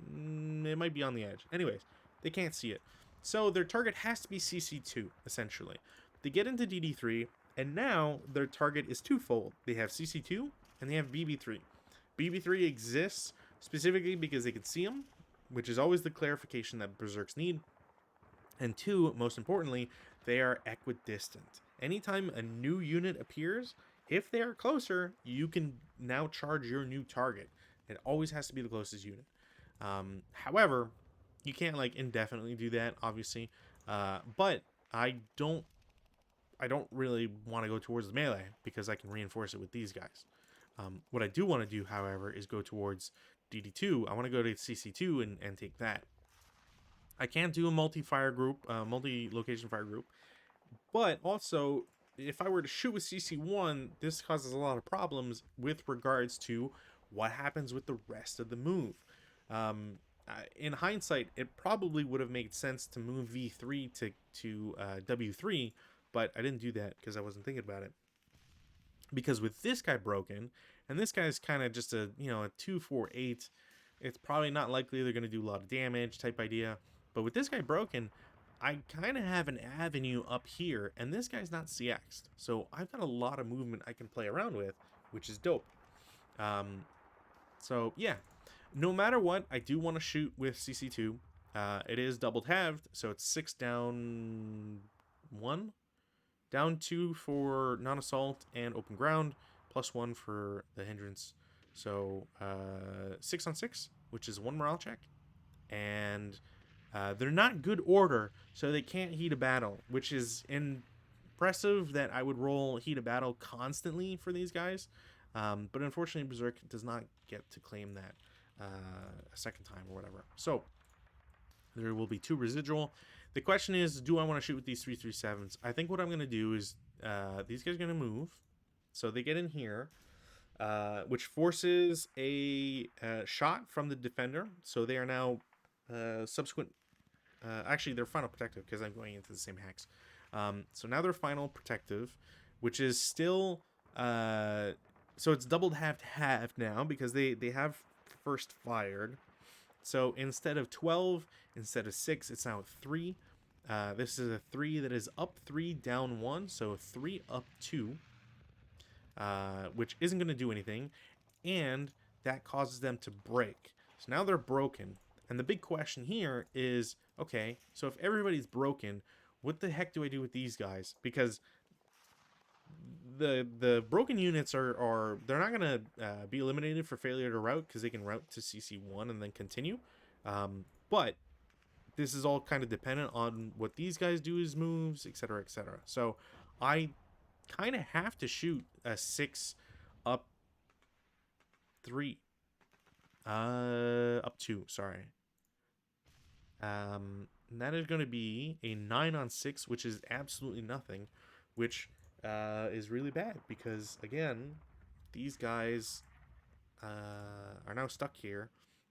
Speaker 1: It might be on the edge. Anyways, they can't see it. So their target has to be CC2, essentially. They get into DD3, and now their target is twofold. They have CC2, and they have BB3. BB3 exists specifically because they can see them, which is always the clarification that Berserks need. And two, most importantly, they are equidistant. Anytime a new unit appears, if they are closer, you can now charge your new target. It always has to be the closest unit. However, you can't like indefinitely do that, obviously. But I don't really want to go towards the melee because I can reinforce it with these guys. What I do want to do, however, is go towards DD2. I want to go to CC2 and take that. I can't do a multi-fire group, multi-location fire group, but also if I were to shoot with CC1, this causes a lot of problems with regards to what happens with the rest of the move. In hindsight, it probably would have made sense to move V3 to W3, but I didn't do that because I wasn't thinking about it. Because with this guy broken, and this guy's kind of just a 2-4-8, it's probably not likely they're going to do a lot of damage type idea. But with this guy broken, I kind of have an avenue up here, and this guy's not CX'd. So I've got a lot of movement I can play around with, which is dope. So yeah, no matter what, I do want to shoot with CC2. It is doubled halved, so it's 6 down 1. Down 2 for non-assault and open ground, plus 1 for the hindrance. So 6 on 6, which is 1 morale check. And they're not good order, so they can't heat a battle, which is impressive that I would roll heat a battle constantly for these guys. But unfortunately, Berserk does not get to claim that a second time or whatever. So there will be 2 residual. The question is, do I want to shoot with these 337s? I think what I'm going to do is these guys are going to move. So they get in here, which forces a shot from the defender. So they are now subsequent. Actually, they're final protective because I'm going into the same hex. So now they're final protective, which is still... so it's doubled half now because they have first fired. So instead of 12, instead of 6, it's now 3. This is a 3 that is up 3, down 1. So 3 up 2, which isn't going to do anything. And that causes them to break. So now they're broken. And the big question here is, okay, so if everybody's broken, what the heck do I do with these guys? Because the broken units are they're not gonna be eliminated for failure to route because they can route to CC1 and then continue. But this is all kind of dependent on what these guys do as moves, etc., etc. So I kind of have to shoot a 6 up 3, up 2. Sorry. And that is going to be a 9 on 6, which is absolutely nothing, which is really bad because, again, these guys are now stuck here,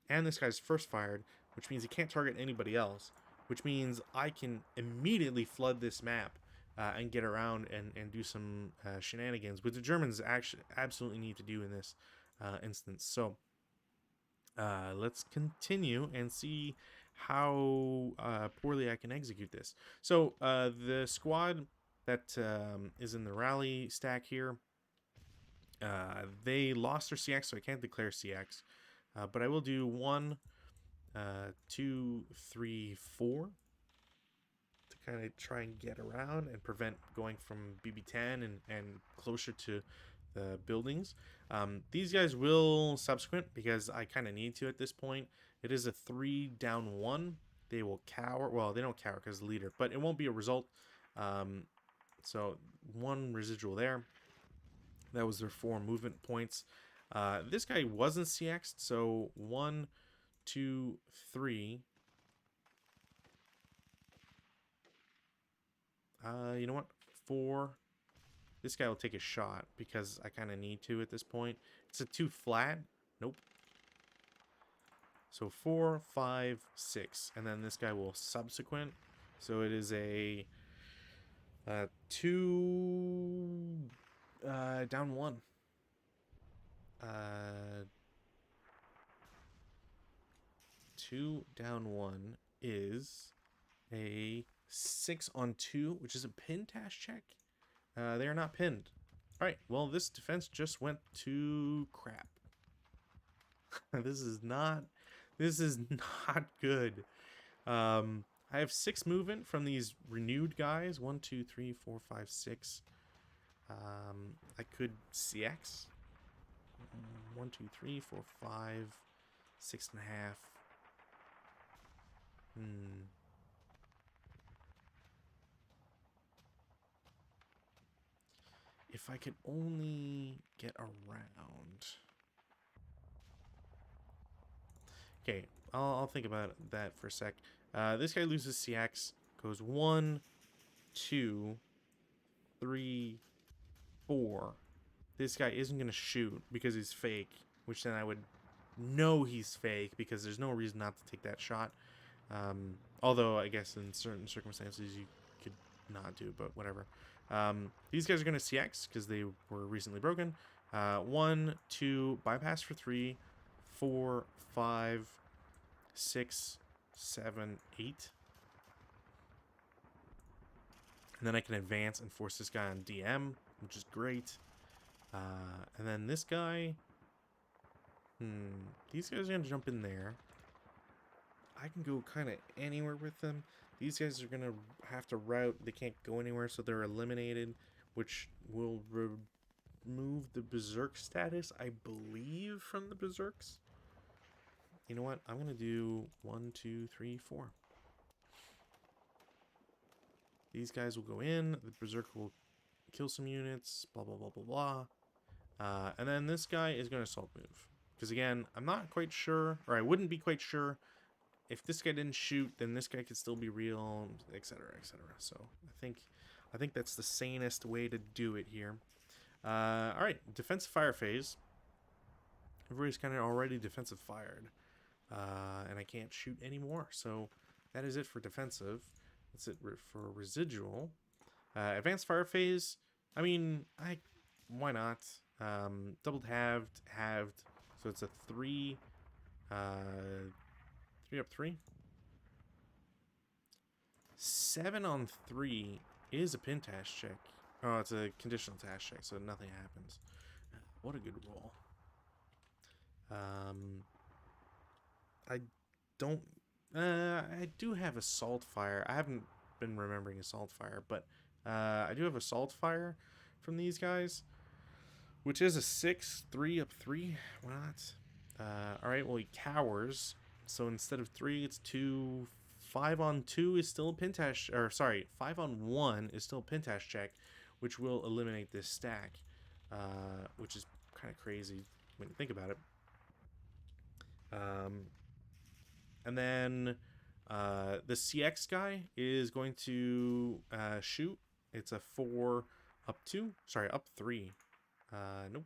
Speaker 1: and this guy's first fired, which means he can't target anybody else, which means I can immediately flood this map and get around and do some shenanigans, which the Germans actually absolutely need to do in this instance. So let's continue and see how poorly I can execute this. So the squad that is in the rally stack here, they lost their CX, so I can't declare CX. But I will do 1, 2, 3, 4 to kind of try and get around and prevent going from BB10 and closer to the buildings. These guys will subsequent because I kind of need to at this point. It is a 3 down 1. They will cower. Well, they don't cower because the leader, but it won't be a result. So 1 residual there. That was their 4 movement points. This guy wasn't CX'd, so 1, 2, 3. You know what? 4. This guy will take a shot because I kind of need to at this point. It's a 2 flat. Nope. So 4, 5, 6. And then this guy will subsequent. So it is a 2 down 1. 2 down 1 is a 6 on 2, which is a pin task check. They are not pinned. All right, well, this defense just went to crap. This is not good. I have 6 movement from these renewed guys. 1, 2, 3, 4, 5, 6. I could CX. 1, 2, 3, 4, 5, 6.5. If I could only get around. Okay, I'll think about that for a sec. This guy loses CX. Goes 1, 2, 3, 4. This guy isn't going to shoot because he's fake, which then I would know he's fake because there's no reason not to take that shot. Although I guess in certain circumstances you could not do, but whatever. These guys are going to CX because they were recently broken. 1, 2, bypass for 3, 4, 5, 6, 7, 8. And then I can advance and force this guy on DM, which is great. And then this guy... These guys are going to jump in there. I can go kind of anywhere with them. These guys are going to have to route. They can't go anywhere, so they're eliminated, which will remove the Berserk status, I believe, from the Berserks. You know what? I'm going to do 1, 2, 3, 4. These guys will go in. The Berserk will kill some units, blah, blah, blah, blah, blah. And then this guy is going to assault move. Because, again, I'm not quite sure, or I wouldn't be quite sure. If this guy didn't shoot, then this guy could still be real, etc., etc. So I think that's the sanest way to do it here. All right, defensive fire phase. Everybody's kind of already defensive fired, and I can't shoot anymore. So that is it for defensive. That's it for residual. Advanced fire phase. I mean, why not? Doubled, halved. So it's a 3. 3 up 3. 7 on 3 is a pin task check. Oh, it's a conditional task check, so nothing happens. What a good roll. I don't... I do have Assault Fire. I haven't been remembering Assault Fire, but I do have Assault Fire from these guys, which is a 6, 3 up 3. Why not? Alright, well, he cowers. So instead of 3, it's 2. 5 on 2 is still a pin task, or sorry, 5 on 1 is still a pin task check, which will eliminate this stack, which is kind of crazy when you think about it. And then the CX guy is going to shoot. It's a 4 Up 2? Sorry, up 3. Nope.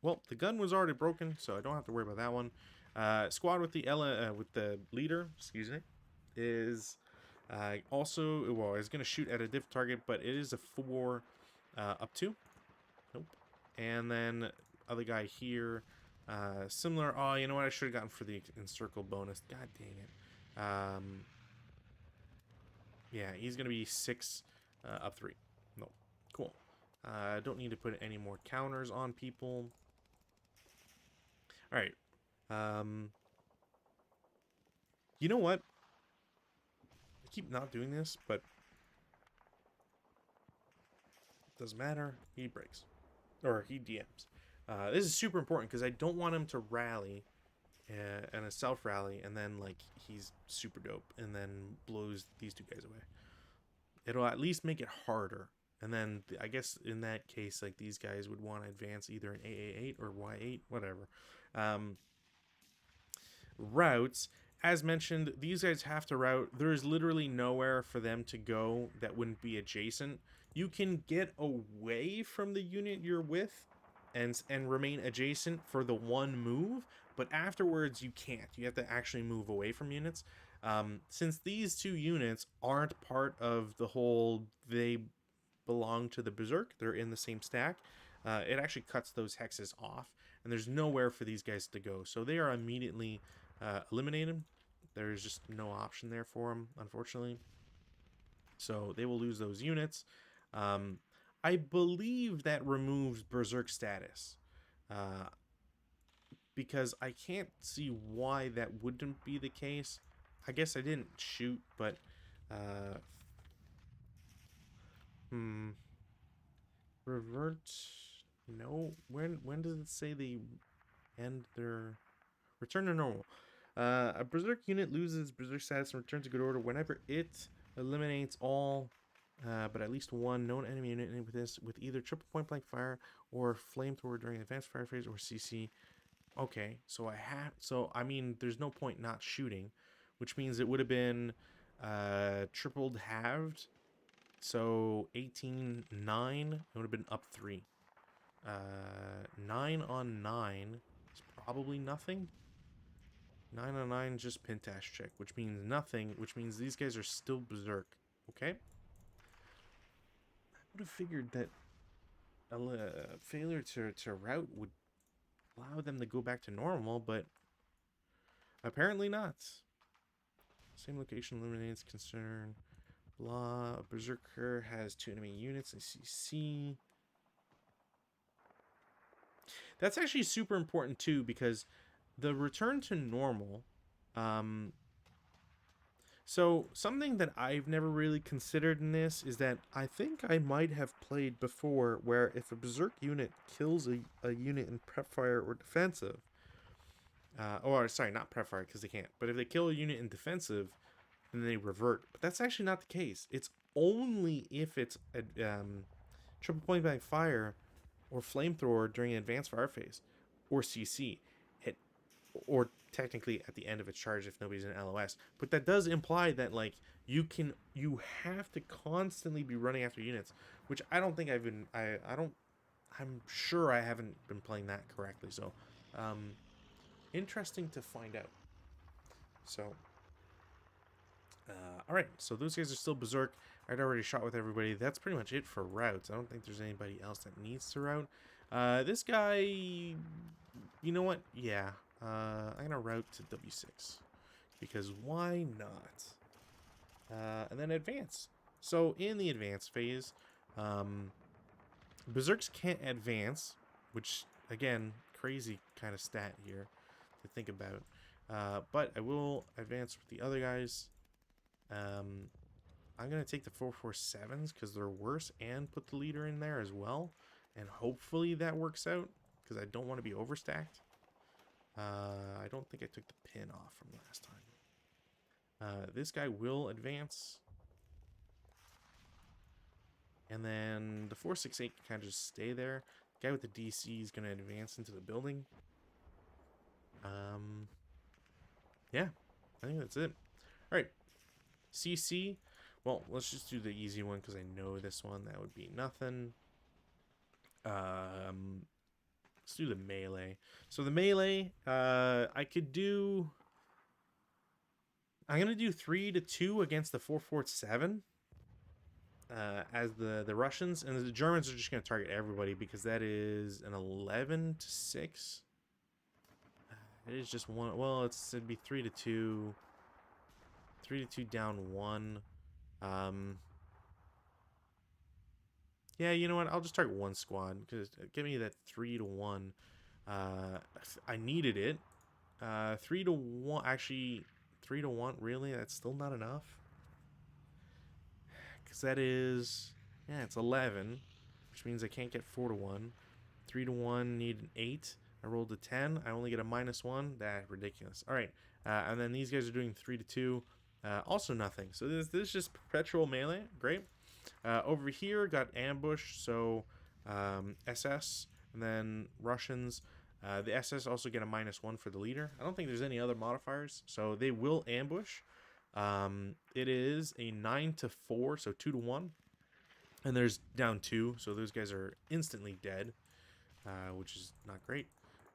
Speaker 1: Well, the gun was already broken, so I don't have to worry about that one. Squad with the leader, excuse me, is also, well, is going to shoot at a diff target, but it is a 4 up 2. Nope. And then other guy here, similar. Oh, you know what? I should have gotten for the encircle bonus. God dang it. Yeah, he's going to be 6 up 3. Nope. Cool. Don't need to put any more counters on people. All right. You know what? I keep not doing this, but it doesn't matter. He breaks. Or he DMs. This is super important because I don't want him to rally and a self rally and then like he's super dope and then blows these two guys away. It'll at least make it harder. And then I guess in that case, like these guys would want to advance either in AA8 or Y8, whatever. Routes, as mentioned, these guys have to route. There is literally nowhere for them to go that wouldn't be adjacent. You can get away from the unit you're with and remain adjacent for the one move, but afterwards you can't. You have to actually move away from units. Since these two units aren't part of the whole, they belong to the Berserk, they're in the same stack, it actually cuts those hexes off, and there's nowhere for these guys to go. So they are immediately eliminated. There's just no option there for them, unfortunately. So they will lose those units. I believe that removes Berserk status. Because I can't see why that wouldn't be the case. I guess I didn't shoot, but revert. No, when does it say they end their return to normal? A Berserk unit loses Berserk status and returns to good order whenever it eliminates all, but at least one known enemy unit with this with either triple point blank fire or flamethrower during advanced fire phase or CC. Okay, so I mean, there's no point not shooting, which means it would have been tripled halved. So 18, 9, it would have been up 3. 9 on 9 is probably nothing. 9 on 9 just Pintash check, which means nothing, which means these guys are still Berserk. Okay? I would have figured that a failure to route would allow them to go back to normal, but apparently not. Same location eliminates concern. Blah. A Berserker has 2 enemy units. I see C. That's actually super important too, because the return to normal, so something that I've never really considered in this is that I think I might have played before where if a Berserk unit kills a unit in prep fire or defensive, or sorry, not prep fire because they can't, but if they kill a unit in defensive, then they revert. But that's actually not the case. It's only if it's a triple point blank fire or flamethrower during an advanced fire phase or CC. Or technically at the end of its charge if nobody's in LOS. But that does imply that like you have to constantly be running after units, which I don't think I've been I'm sure I haven't been playing that correctly. So interesting to find out. So all right, so those guys are still Berserk. I'd already shot with everybody. That's pretty much it for routes. I don't think there's anybody else that needs to route. This guy, you know what? Yeah. I'm going to route to W6. Because why not? And then advance. So in the advance phase, Berserks can't advance, which, again, crazy kind of stat here to think about. But I will advance with the other guys. I'm going to take the 447s because they're worse and put the leader in there as well. And hopefully that works out because I don't want to be overstacked. I don't think I took the pin off from last time. This guy will advance. And then the 468 can kind of just stay there. The guy with the DC is going to advance into the building. Yeah, I think that's it. All right, CC. Well, let's just do the easy one because I know this one. That would be nothing. Let's do the melee. So the melee, I could do. I'm gonna do 3-2 against the 447. As the Russians, and the Germans are just gonna target everybody because that is an 11-6. It is just one. Well, it'd be 3-2. 3-2 down one. Yeah, you know what? I'll just target one squad because give me that 3-1. I needed it. 3-1. Actually, 3-1. Really? That's still not enough. Because that is, yeah, it's 11, which means I can't get 4-1. 3-1, need an 8. I rolled a 10. I only get a -1. That's ridiculous. All right, and then these guys are doing 3-2. Also nothing. So this is just perpetual melee. Great. Over here, got ambush. So SS, and then Russians. The SS also get a -1 for the leader. I don't think there's any other modifiers, so they will ambush. It is a 9-4, so 2-1, and there's down 2, so those guys are instantly dead, which is not great.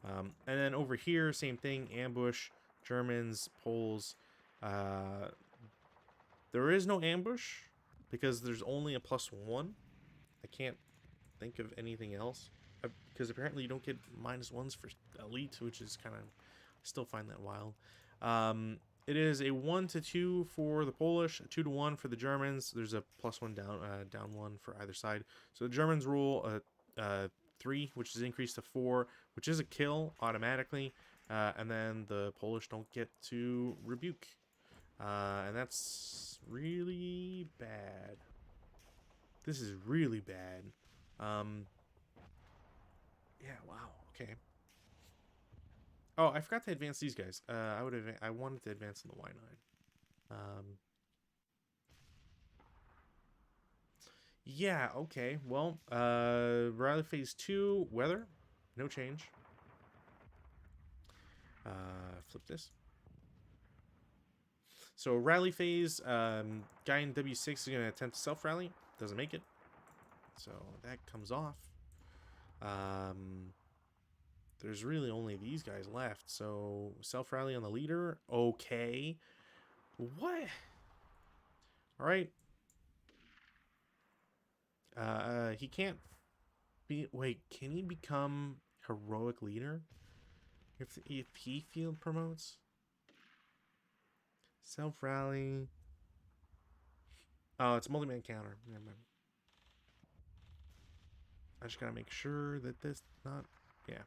Speaker 1: And then over here, same thing, ambush, Germans, Poles. There is no ambush because there's only a +1. I can't think of anything else because apparently you don't get -1s for elite, which is kind of, still find that wild. It is a 1-2 for the Polish, a 2-1 for the Germans. There's a +1 down 1 for either side. So the Germans roll a 3, which is increased to 4, which is a kill automatically. And then the Polish don't get to rebuke. And that's really bad. This is really bad. Yeah, wow, okay. Oh, I forgot to advance these guys. I wanted to advance in the Y9. Yeah, okay. Well, Rally Phase 2, weather, no change. Flip this. So rally phase, guy in W6 is going to attempt to self-rally. Doesn't make it. So that comes off. There's really only these guys left. So self-rally on the leader. Okay. What? All right. He can't be... Wait, can he become heroic leader? If he field promotes? Self-rally. Oh, it's a multi-man counter. Never mind. I just gotta make sure that this not... Yeah.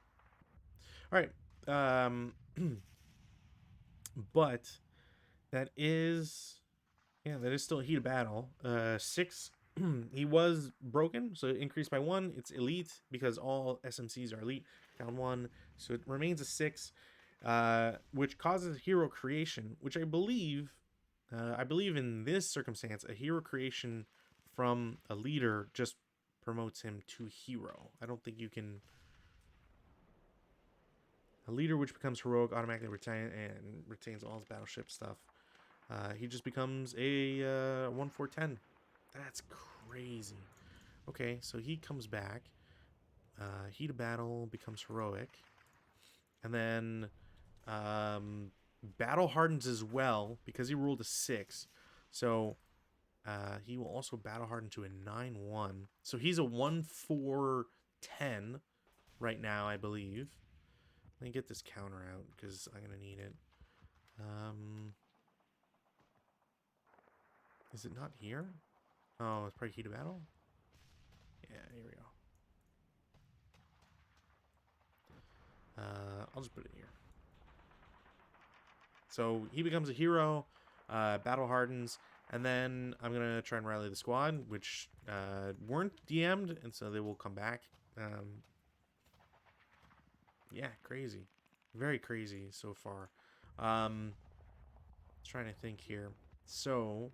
Speaker 1: Alright. But that is... Yeah, that is still a heat of battle. 6. He was broken, so it increased by 1. It's elite because all SMCs are elite. Down 1. So it remains a 6. Which causes hero creation, which I believe in this circumstance, a hero creation from a leader just promotes him to hero. I don't think you can... A leader which becomes heroic automatically retains all his battleship stuff. He just becomes a 1-4-10. That's crazy. Okay, so he comes back. Heat of battle becomes heroic. And then battle hardens as well because he rolled a 6. So he will also battle harden to a 9-1. So he's a 1-4-10 right now, I believe. Let me get this counter out because I'm going to need it. Is it not here? Oh, it's probably heat of battle? Yeah, here we go. I'll just put it here. So he becomes a hero, battle hardens, and then I'm going to try and rally the squad, which weren't DM'd, and so they will come back. Yeah, crazy. Very crazy so far. Trying to think here. So,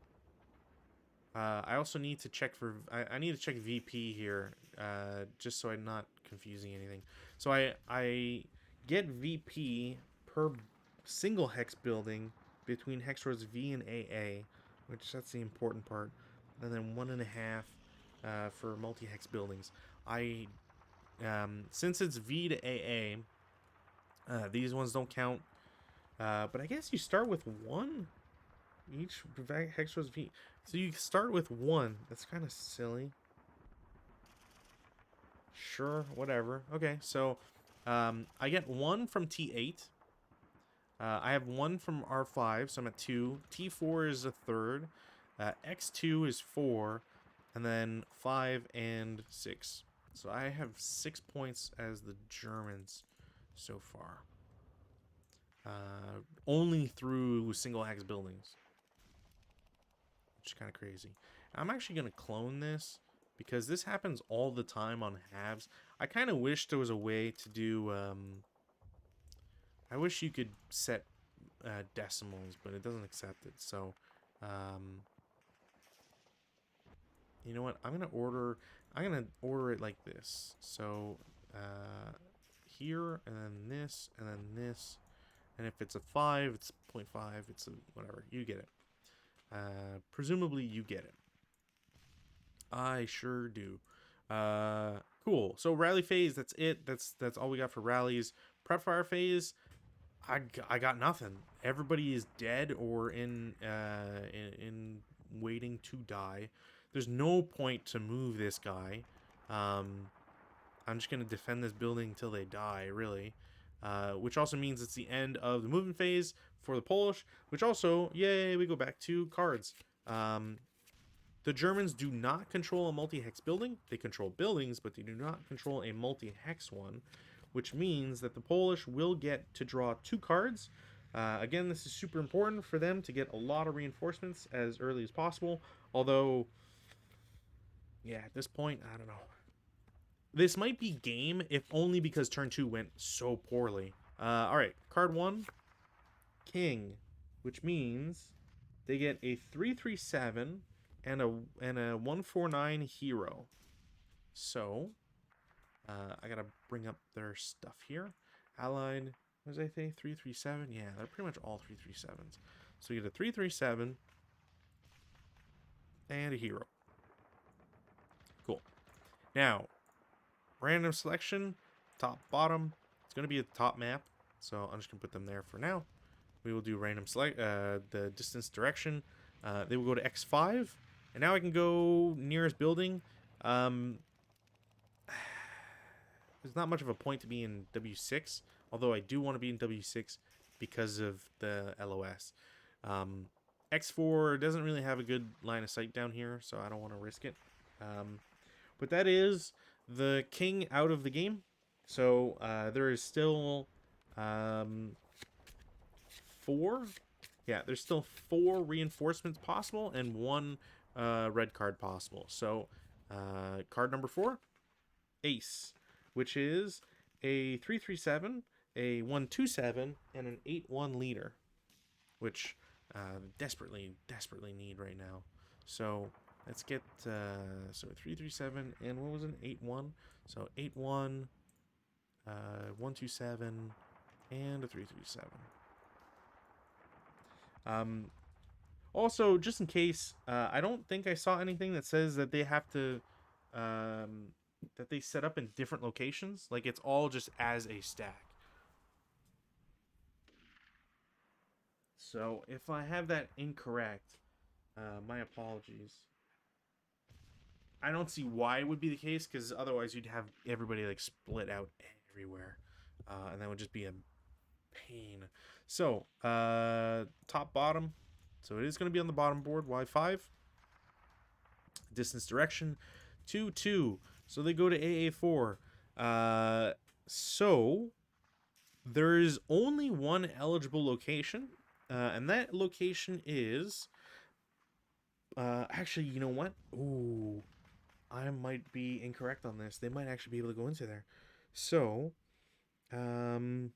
Speaker 1: I also need to check for... I need to check VP here, just so I'm not confusing anything. So I get VP per single hex building between hex rows V and AA, which that's the important part. And then 1.5 for multi-hex buildings. I Since it's V to AA, these ones don't count. But I guess you start with 1. Each hex was V. So you start with 1. That's kind of silly. Sure, whatever. Okay, so I get 1 from T8. I have 1 from R5, so I'm at 2. T4 is a third. X2 is 4. And then 5 and 6. So I have 6 points as the Germans so far. Only through single hex buildings. Which is kind of crazy. I'm actually going to clone this because this happens all the time on halves. I kind of wish there was a way to do... I wish you could set decimals, but it doesn't accept it. So, you know what? I'm gonna order it like this. So, here, and then this, and then this. And if it's a 5, it's 0.5, it's a whatever. You get it. Presumably you get it. I sure do. Cool. So rally phase, that's it. That's all we got for rallies. Prep fire phase, I got nothing. Everybody is dead or in waiting to die. There's no point to move this guy. I'm just gonna defend this building until they die, really. Which also means it's the end of the movement phase for the Polish. Which also, yay, we go back to cards. The Germans do not control a multi-hex building. They control buildings, but they do not control a multi-hex one, which means that the Polish will get to draw 2 cards. Again, this is super important for them to get a lot of reinforcements as early as possible. Although, yeah, at this point, I don't know. This might be game, if only because turn 2 went so poorly. Alright, card 1, King, which means they get a 3/3/7 and a 1/4/9 hero. So, I gotta bring up their stuff here. Allied, what did I say? 3/3/7? Yeah, they're pretty much all 3/3/7s. So you get a 3/3/7 and a hero. Cool. Now, random selection, top, bottom. It's gonna be a top map, so I'm just gonna put them there for now. We will do random select, the distance direction. They will go to X5, and now I can go nearest building. There's not much of a point to be in W6, although I do want to be in W6 because of the LOS. X4 doesn't really have a good line of sight down here, so I don't want to risk it. But that is the king out of the game. So there is still 4. Yeah, there's still 4 reinforcements possible and 1 red card possible. So card number 4, Ace, which is a 3/3/7, a 1/2/7, and an 8/1 leader, which desperately need right now. So let's get so 3/3/7 and what was it, 8/1? So 8/1, 1/2/7, and a 3/3/7. Also, just in case, I don't think I saw anything that says that they have to, that they set up in different locations. Like, it's all just as a stack. So, if I have that incorrect, my apologies. I don't see why it would be the case, because otherwise you'd have everybody, like, split out everywhere. And that would just be a pain. So, top, bottom. So it is going to be on the bottom board, Y5. Distance direction, 2/2. So they go to AA4. So there is only one eligible location, and that location is... actually, you know what? Ooh, I might be incorrect on this. They might actually be able to go into there. So, the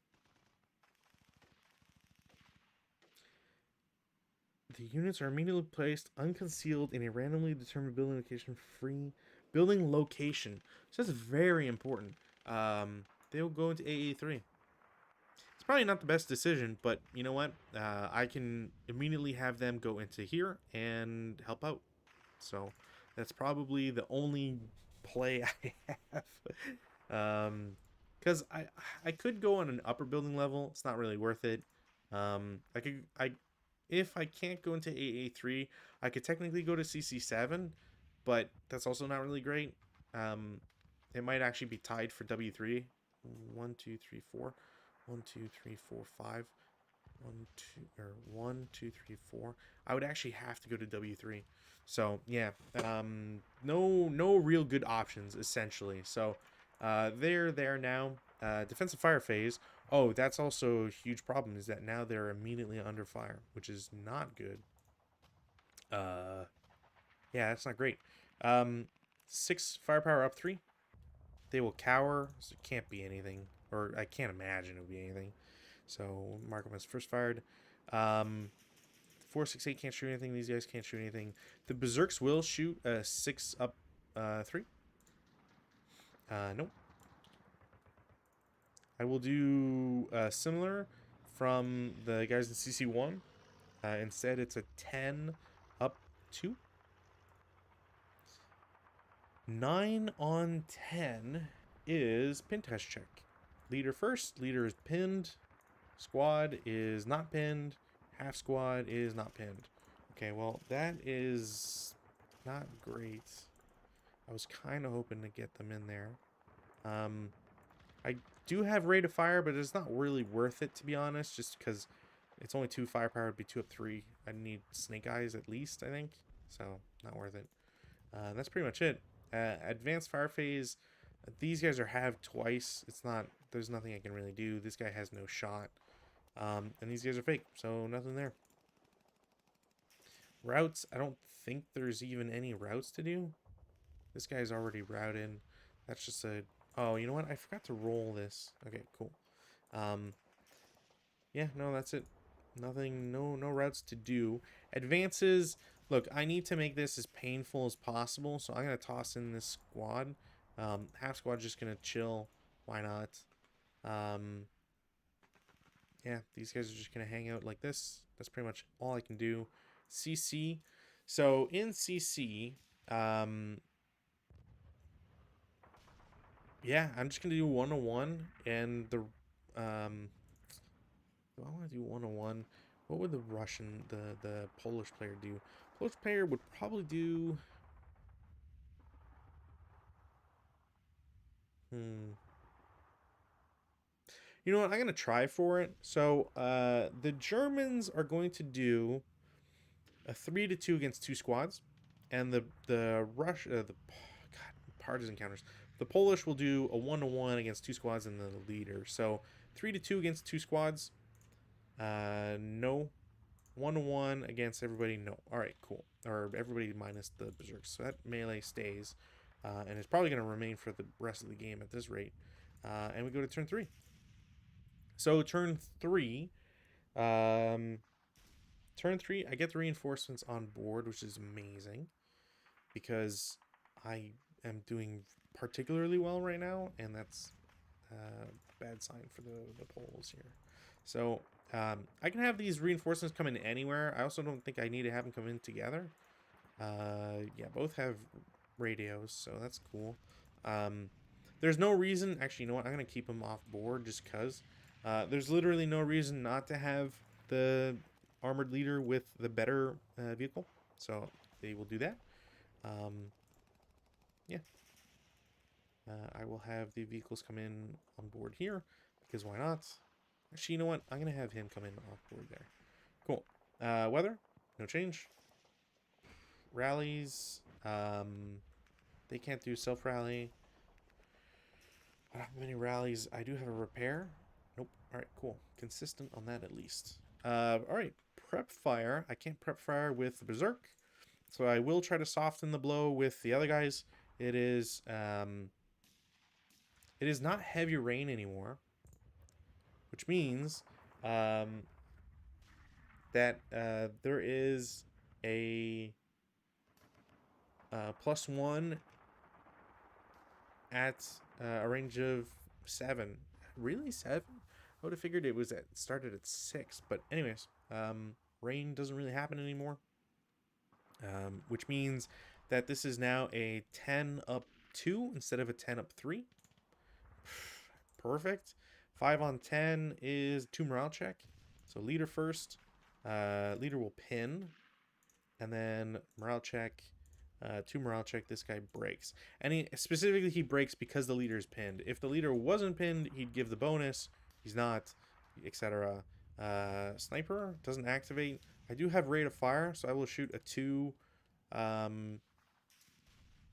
Speaker 1: units are immediately placed unconcealed in a randomly determined building location free. Building location. So that's very important. They will go into AA3. It's probably not the best decision, but you know what? I can immediately have them go into here and help out. So that's probably the only play I have. Because I could go on an upper building level. It's not really worth it. I could I if I can't go into AA3, I could technically go to CC7, but that's also not really great. Um, it might actually be tied for W3. 1, 2, 3, 4. 1, 2, 3, 4, 5. 1, 2, or 1, 2, 3, 4. I would actually have to go to W3. So yeah, no real good options essentially. So they're there now. Defensive fire phase. Oh, that's also a huge problem. Is that now they're immediately under fire, which is not good. Uh, yeah, that's not great. Um, 6 firepower up 3. They will cower. So it can't be anything, or I can't imagine it would be anything. So mark them as first fired. 4, 6, 8 can't shoot anything. These guys can't shoot anything. The berserks will shoot 6 up 3. Nope. I will do similar from the guys in CC1. Instead, it's a 10 up 2. 9 on 10 is pin test check. Leader first. Leader is pinned. Squad is not pinned. Half squad is not pinned. Okay, well, that is not great. I was kind of hoping to get them in there. I do have rate of fire, but it's not really worth it, to be honest, just because it's only 2 firepower. It'd be 2 up 3. I need snake eyes at least, I think. So, not worth it. That's pretty much it. Advanced fire phase. These guys are halved twice. It's not... There's nothing I can really do. This guy has no shot. And these guys are fake, so nothing there. Routes. I don't think there's even any routes to do. This guy's already routed. That's just a... Oh, you know what? I forgot to roll this. Okay, cool. Yeah, no, that's it. Nothing, no routes to do. Advances. Look, I need to make this as painful as possible, so I'm going to toss in this squad. Half squad's just going to chill. Why not? Yeah, these guys are just going to hang out like this. That's pretty much all I can do. CC. So, in CC, yeah, I'm just going to do 1-on-1, and the, do I want to do 1-on-1? What would the Russian, the Polish player do? Polish player would probably do... You know what? I'm going to try for it. So, the Germans are going to do a 3-2 against 2 squads. And the partisan counters. The Polish will do a 1-1 against 2 squads and the leader. So, 3-2 against 2 squads. No. 1-1 against everybody. No. All right, cool. Or everybody minus the berserks. So that melee stays. And it's probably going to remain for the rest of the game at this rate. And we go to turn 3. So turn 3. Turn 3, I get the reinforcements on board, which is amazing. Because I am doing particularly well right now. And that's a bad sign for the Poles here. So... I can have these reinforcements come in anywhere. I also don't think I need to have them come in together. Yeah, both have radios, so that's cool. There's no reason... Actually, you know what? I'm going to keep them off board just because. There's literally no reason not to have the armored leader with the better vehicle. So they will do that. Yeah. I will have the vehicles come in on board here because why not? Actually, you know what? I'm going to have him come in off board there. Cool. Weather, no change. Rallies, they can't do self-rally. I don't have many rallies. I do have a repair. Nope. All right, cool. Consistent on that at least. All right, prep fire. I can't prep fire with the Berserk. So I will try to soften the blow with the other guys. It is not heavy rain anymore. Which means that there is a +1 at a range of 7. Really? 7? I would have figured it was started at 6. But anyways, rain doesn't really happen anymore. Which means that this is now a 10 up 2 instead of a 10 up 3. Perfect. 5 on 10 is 2 morale check. So leader first. Leader will pin. And then morale check. 2 morale check. This guy breaks. And he breaks because the leader is pinned. If the leader wasn't pinned, he'd give the bonus. He's not, etc. Sniper doesn't activate. I do have rate of fire, so I will shoot a 2.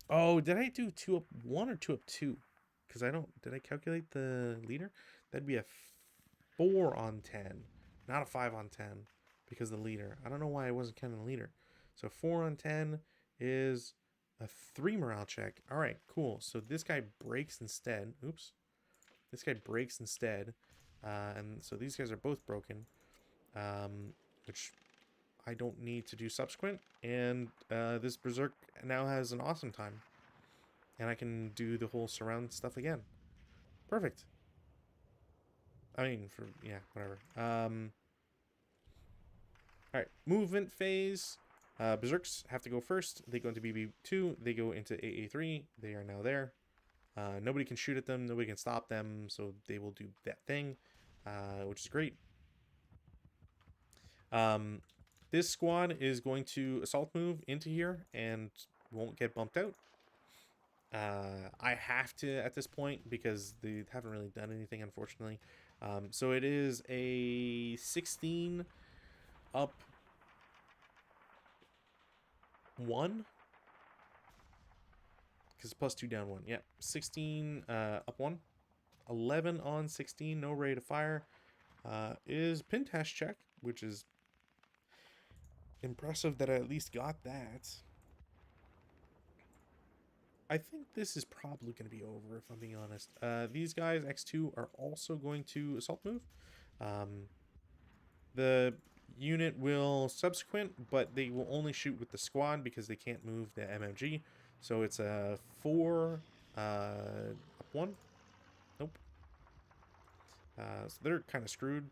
Speaker 1: Oh, did I do 2 up 1 or 2 up 2? Because I don't. Did I calculate the leader? That'd be a 4 on 10, not a 5 on 10, because the leader. I don't know why I wasn't counting the leader. So 4 on 10 is a 3 morale check. All right, cool. So this guy breaks instead. Oops. This guy breaks instead. And so these guys are both broken, which I don't need to do subsequent. And this Berserk now has an awesome time. And I can do the whole surround stuff again. Perfect. I mean, yeah, whatever. Alright, movement phase. Berserks have to go first. They go into BB2. They go into AA3. They are now there. Nobody can shoot at them. Nobody can stop them. So they will do that thing, which is great. This squad is going to assault move into here and won't get bumped out. I have to at this point because they haven't really done anything, unfortunately. So it is a 16 up 1 because plus 2 down 1. Yeah, 16 up 1. 11 on 16, no rate of fire. Is pin test check, which is impressive that I at least got that. I think this is probably going to be over, if I'm being honest. These guys, X2, are also going to assault move. The unit will subsequent, but they will only shoot with the squad because they can't move the MMG. So it's a 4 up 1. Nope. So they're kind of screwed.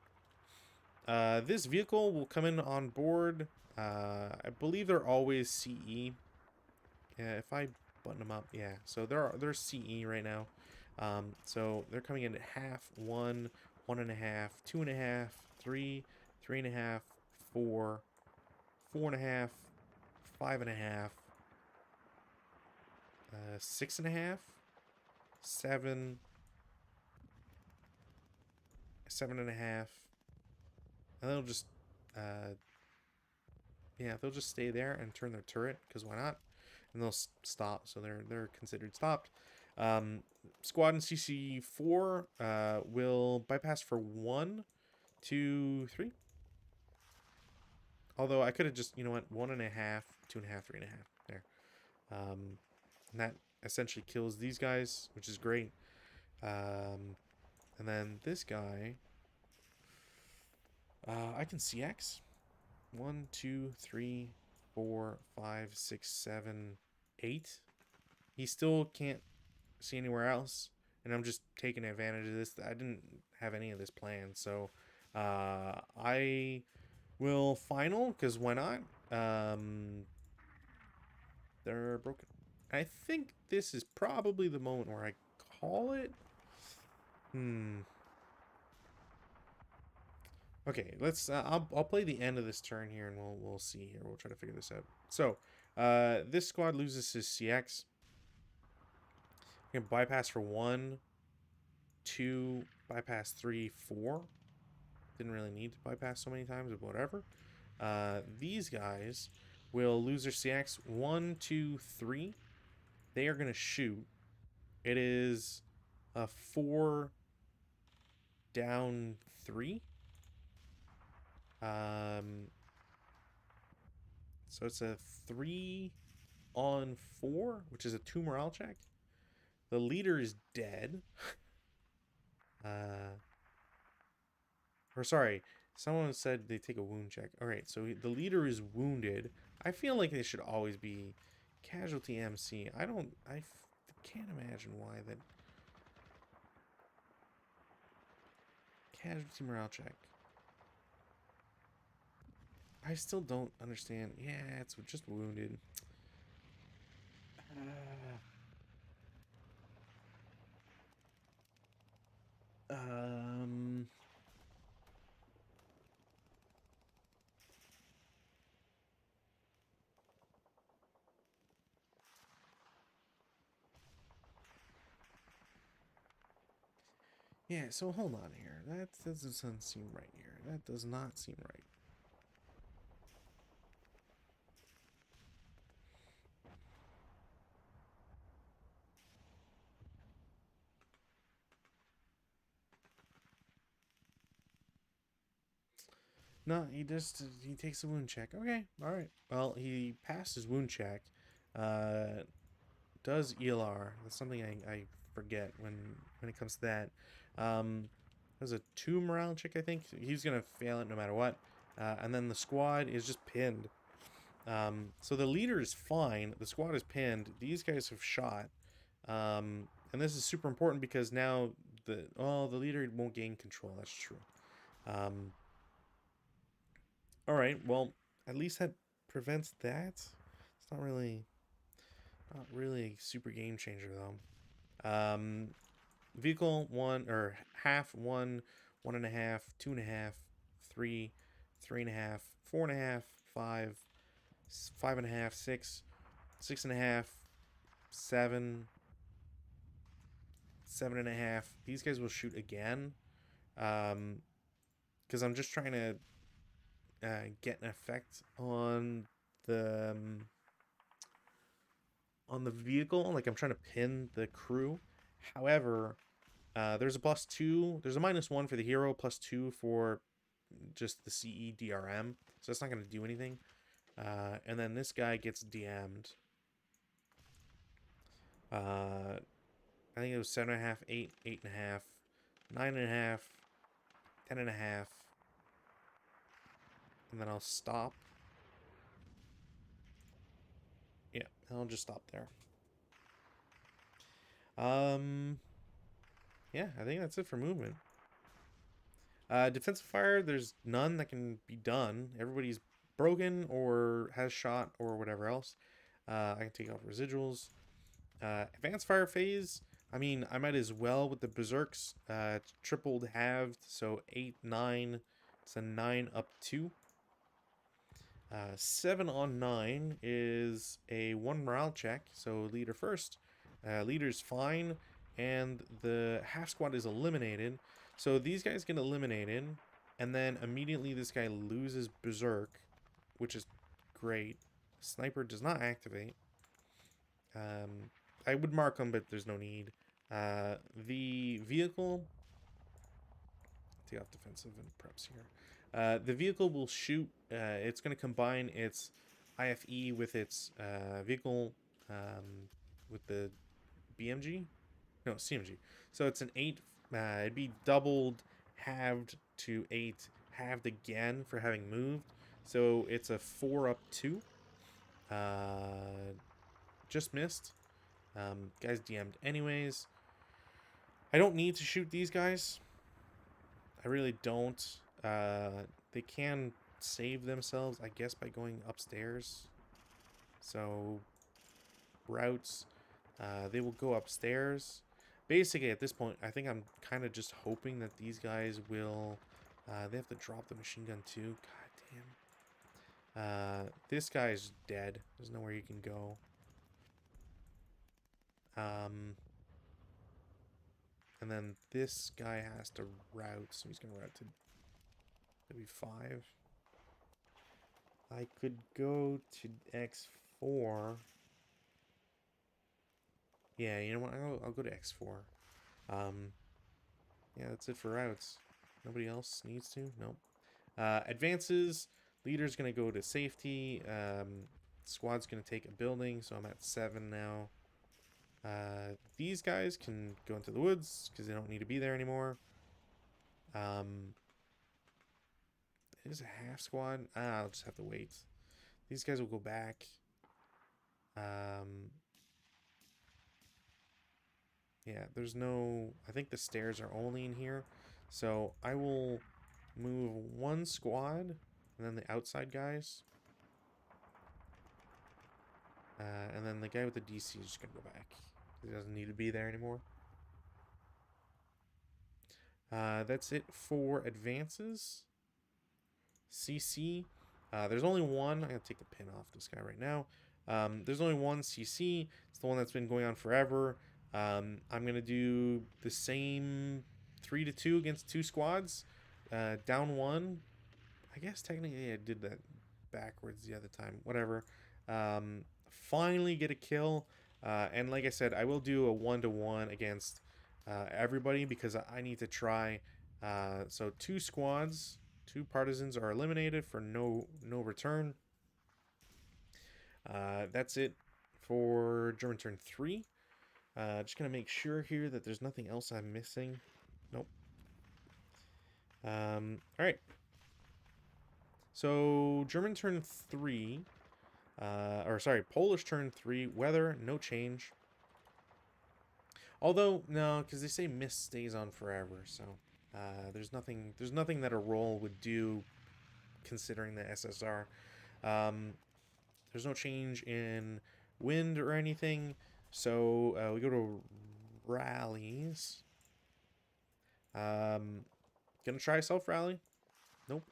Speaker 1: This vehicle will come in on board. I believe they're always CE. Yeah, if I button them up, yeah. So they're CE right now. So they're coming in at half, 1, 1.5, 2.5, 3, 3.5, 4, 4.5, 5.5, 6.5, 7, 7.5, and they'll just yeah, they'll just stay there and turn their turret because why not? And they'll stop, so they're considered stopped. Squad and CC4 will bypass for 1, 2, 3. Although I could have just, you know what, 1.5, 2.5, 3.5 there. And that essentially kills these guys, which is great. And then this guy, I can CX. 1, 2, 3, 4, 5, 6, 7, 8. He still can't see anywhere else, and I'm just taking advantage of this. I didn't have any of this planned, so I will final because why not? They're broken. I think this is probably the moment where I call it. Okay, let's. I'll play the end of this turn here, and we'll see here. We'll try to figure this out. So, this squad loses his CX. You can bypass for 1, 2, bypass 3, 4. Didn't really need to bypass so many times, but whatever. These guys will lose their CX 1, 2, 3. They are gonna shoot. It is a 4 down 3. So it's a 3 on 4, which is a 2 morale check. The leader is dead. Or sorry, someone said they take a wound check. Alright, so the leader is wounded. I feel like they should always be casualty MC. I can't imagine why that. Casualty morale check. I still don't understand. Yeah, it's just wounded. Yeah, so hold on here. That doesn't seem right here. That does not seem right. No, he takes a wound check. Okay, all right. Well, he passed his wound check. Uh, does ELR? That's something I forget when it comes to that. There's a 2 morale check. I think he's gonna fail it no matter what. And then the squad is just pinned. So the leader is fine. The squad is pinned. These guys have shot. And this is super important because now the leader won't gain control. That's true. Um, all right. Well, at least that prevents that. It's not really a super game changer though. Vehicle one or half one, 1.5, 2.5, 3, 3.5, 4.5, 5, 5.5, 6, 6.5, 7, 7.5. These guys will shoot again. Because I'm just trying to get an effect the on the vehicle. Like I'm trying to pin the crew. However, there's a +2. There's a -1 for the hero, +2 for just the CE DRM. So that's not going to do anything. And then this guy gets DM'd. I think it was 7.5, 8, 8.5, 9.5, 10.5, and then I'll stop. Yeah, I'll just stop there. Yeah, I think that's it for movement. Defensive fire, there's none that can be done. Everybody's broken or has shot or whatever else. I can take off residuals. Advanced fire phase, I mean, I might as well with the berserks. It's tripled halved, so 8, 9. It's a 9 up 2. 7 on 9 is a 1 morale check, so leader first. Leader's fine, and the half squad is eliminated. So these guys get eliminated, and then immediately this guy loses berserk, which is great. Sniper does not activate. I would mark them, but there's no need. The vehicle, take off defensive and preps here. The vehicle will shoot. It's going to combine its IFE with its vehicle with the BMG. No, CMG. So it's an 8. It'd be doubled, halved to 8, halved again for having moved. So it's a 4 up 2. Just missed. Guys DM'd anyways. I don't need to shoot these guys. I really don't. They can save themselves, I guess, by going upstairs. So, routes, they will go upstairs. Basically, at this point, I think I'm kind of just hoping that these guys will... they have to drop the machine gun too. God damn. This guy's dead. There's nowhere he can go. And then this guy has to route, so he's going to route to W5. I could go to X4. Yeah, you know what? I'll go to X4. Yeah, that's it for routes. Nobody else needs to? Nope. Advances. Leader's going to go to safety. Squad's going to take a building, so I'm at 7 now. These guys can go into the woods because they don't need to be there anymore. It is a half squad. I'll just have to wait. These guys will go back. Yeah, there's no... I think the stairs are only in here. So I will move 1 squad and then the outside guys. And then the guy with the DC is just going to go back. He doesn't need to be there anymore. That's it for advances. CC. There's only one. I'm going to take the pin off this guy right now. There's only one CC. It's the one that's been going on forever. I'm going to do the same 3-2 against 2 squads. Down 1. I guess technically I did that backwards the other time. Whatever. Finally get a kill. And like I said, I will do a 1-to-1 against everybody because I need to try. So 2 squads, 2 partisans are eliminated for no return. That's it for German turn 3. Just gonna make sure here that there's nothing else I'm missing. Nope. All right. So German turn 3, or sorry, Polish turn 3. Weather, no change. Although no, because they say mist stays on forever. So there's nothing that a roll would do, considering the SSR. There's no change in wind or anything. So we go to rallies. Gonna try a self rally. Nope.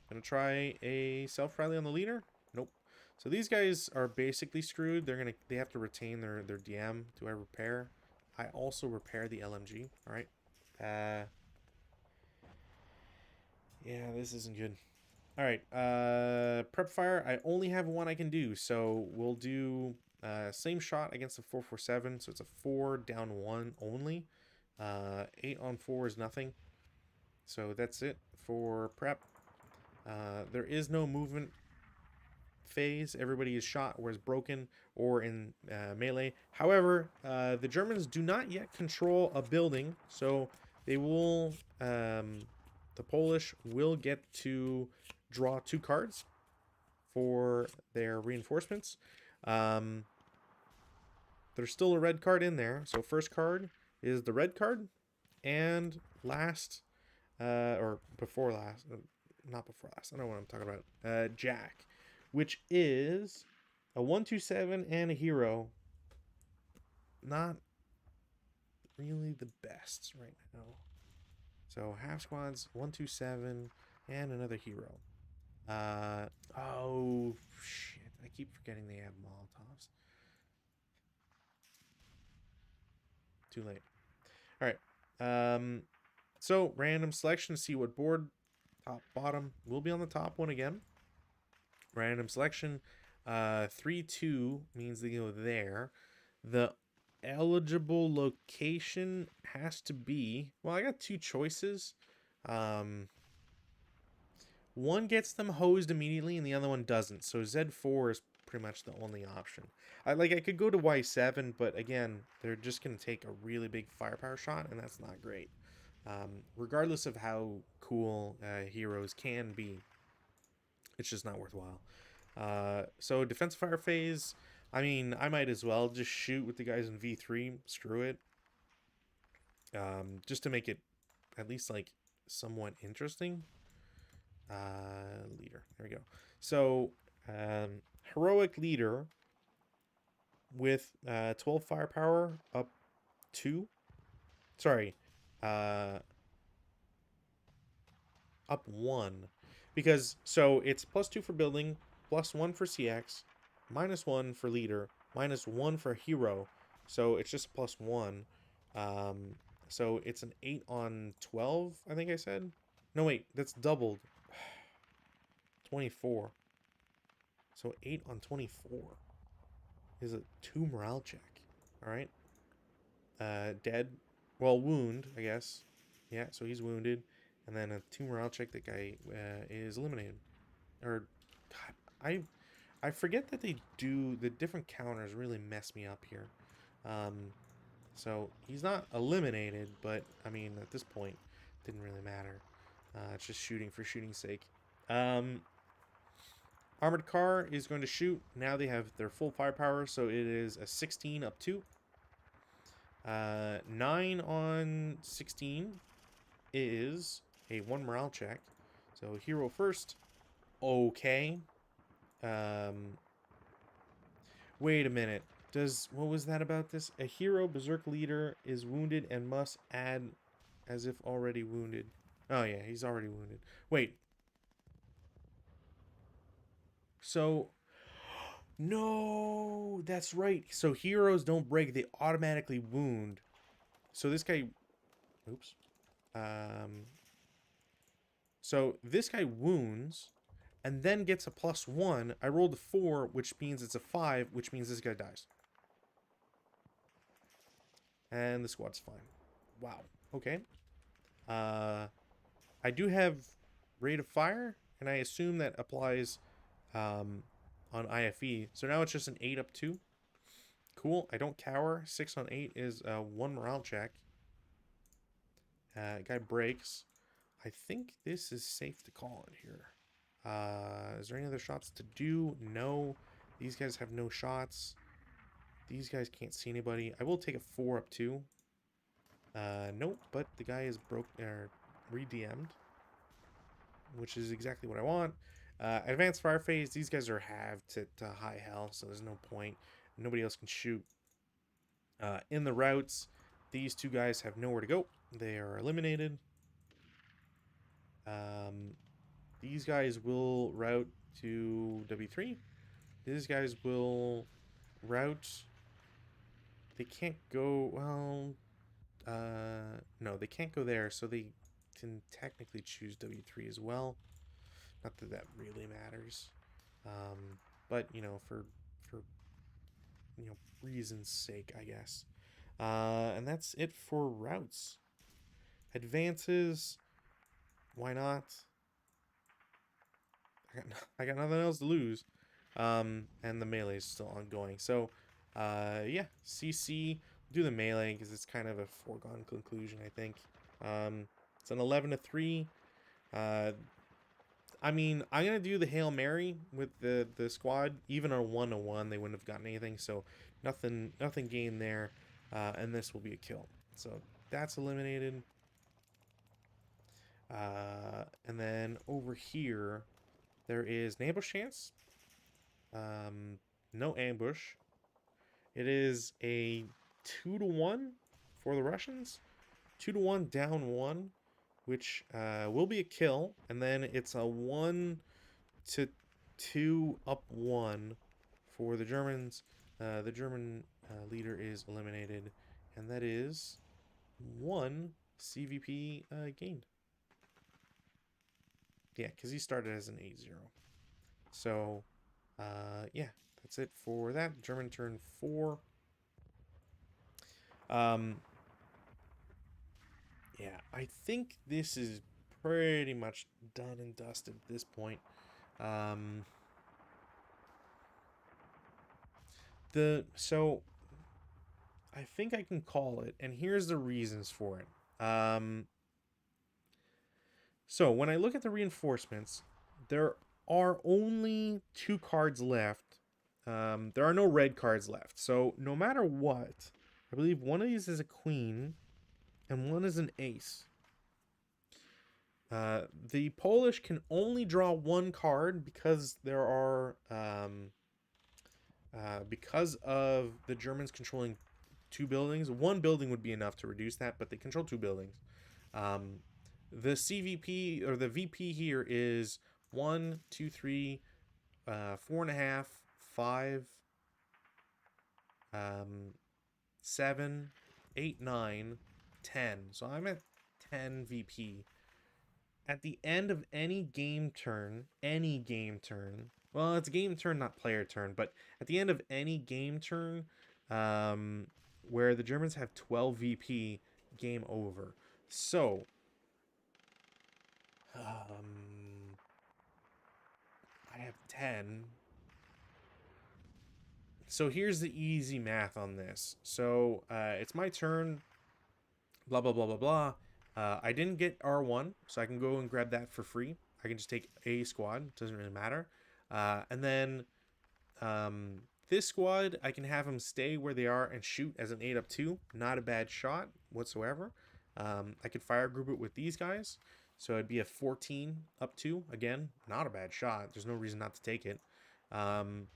Speaker 1: Gonna try a self rally on the leader. Nope. So these guys are basically screwed. They have to retain their DM. Do I repair? I also repair the LMG. All right. Yeah, this isn't good. All right. Prep fire. I only have one I can do, so we'll do same shot against the 447. So it's a 4 down 1 only. 8 on 4 is nothing. So that's it for prep. There is no movement phase. Everybody is shot or is broken or in melee. However, the Germans do not yet control a building, so they will. The Polish will get to draw 2 cards for their reinforcements. There's still a red card in there, so first card is the red card, and last, or before last, not before last, I don't know what I'm talking about, Jack, which is a 1-2-7 and a hero. Not really the best right now. So half squads, 1-2-7, and another hero. Oh shit! I keep forgetting they have Molotovs. Too late. All right. So random selection. See what board. Top, bottom. We'll be on the top one again. Random selection. 3-2 means they go there. The eligible location has to be. Well, I got 2 choices. One gets them hosed immediately and the other one doesn't. So Z4 is pretty much the only option. I could go to Y7, but again, they're just going to take a really big firepower shot, and that's not great. Regardless of how cool heroes can be, it's just not worthwhile. So defensive fire phase, I mean, I might as well just shoot with the guys in V3. Screw it. Just to make it at least like somewhat interesting. Leader. There we go. So, heroic leader with 12 firepower up 2. Sorry, up 1. Because, so it's +2 for building, +1 for CX, -1 for leader, -1 for hero. So it's just +1. So it's an 8 on 12, I think I said. No, wait, that's doubled. 24. So 8 on 24 is a 2 morale check. Alright. Dead. Well, wound, I guess. Yeah, so he's wounded. And then a 2 morale check, that guy is eliminated. Or, God, I forget that they do, the different counters really mess me up here. So he's not eliminated, but, I mean, at this point, it didn't really matter. It's just shooting for shooting's sake. Armored car is going to shoot. Now they have their full firepower, so it is a 16 up 2. 9 on 16 is a 1 morale check. So hero first. Okay. Wait a minute. What was that about this? A hero berserk leader is wounded and must add as if already wounded. Oh yeah, he's already wounded. Wait. So, no, that's right. So heroes don't break, they automatically wound. So this guy, Oops. So this guy wounds and then gets a +1. I rolled a 4, which means it's a 5, which means this guy dies. And the squad's fine. Wow. Okay. I do have rate of fire, and I assume that applies on IFE. So now it's just an 8 up 2. Cool. I don't cower. 6 on 8 is 1 morale check. Guy breaks. I think this is safe to call it here. Is there any other shots to do? No. These guys have no shots. These guys can't see anybody. I will take a 4 up 2. Nope, but the guy is re-DM'd, which is exactly what I want. Advanced fire phase, these guys are halved to high health, so there's no point. Nobody else can shoot. In the routes, these two guys have nowhere to go. They are eliminated. These guys will route to W3. These guys will route. They can't go, well, no, they can't go there, so they can technically choose W3 as well. Not that that really matters. But, you know, for you know, reason's sake, I guess. And that's it for routes. Advances, why not? I got nothing else to lose. And the melee is still ongoing. So, yeah, CC, do the melee because it's kind of a foregone conclusion, I think. It's an 11-3. I mean, I'm gonna do the Hail Mary with the squad. Even on 1-1, they wouldn't have gotten anything. So, nothing gained there. And this will be a kill. So that's eliminated. And then over here, there is an ambush chance. No ambush. It is a 2-1 for the Russians. 2-1 down 1, which will be a kill. And then it's a 1-2 up 1 for the Germans. The German leader is eliminated. And that is 1 CVP gained. Yeah, because he started as an 8-0. So, yeah, that's it for that. German turn 4. Yeah, I think this is pretty much done and dusted at this point. So I think I can call it, and here's the reasons for it. So when I look at the reinforcements, there are only 2 cards left. There are no red cards left. So no matter what, I believe one of these is a queen and one is an ace. The Polish can only draw 1 card because there are because of the Germans controlling 2 buildings. 1 building would be enough to reduce that, but they control 2 buildings. The CVP or the VP here is 1, 2, 3, 4.5, 5, 7, 8, 9, 10. So I'm at 10 VP. At the end of any game turn, well, it's game turn, not player turn, but at the end of any game turn, where the Germans have 12 VP, game over. So, I have 10. So here's the easy math on this. So it's my turn. Blah, blah, blah, blah, blah. I didn't get R1, so I can go and grab that for free. I can just take a squad. It doesn't really matter. And then this squad, I can have them stay where they are and shoot as an 8 up 2. Not a bad shot whatsoever. I could fire group it with these guys. So it'd be a 14 up 2. Again, not a bad shot. There's no reason not to take it. And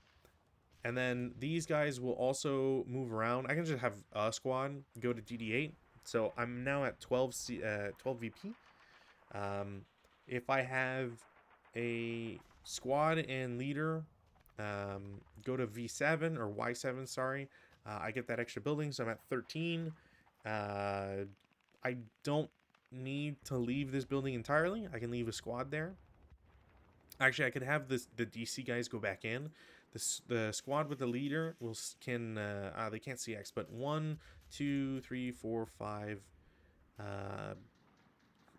Speaker 1: then these guys will also move around. I can just have a squad go to DD8. So I'm now at 12 VP. If I have a squad and leader go to V7 or Y7, sorry, I get that extra building. So I'm at 13. I I don't need to leave this building entirely. I can leave a squad there. Actually, I could have the DC guys go back in. The squad with the leader can they can't CX, but 1, 2, 3, 4, 5, uh,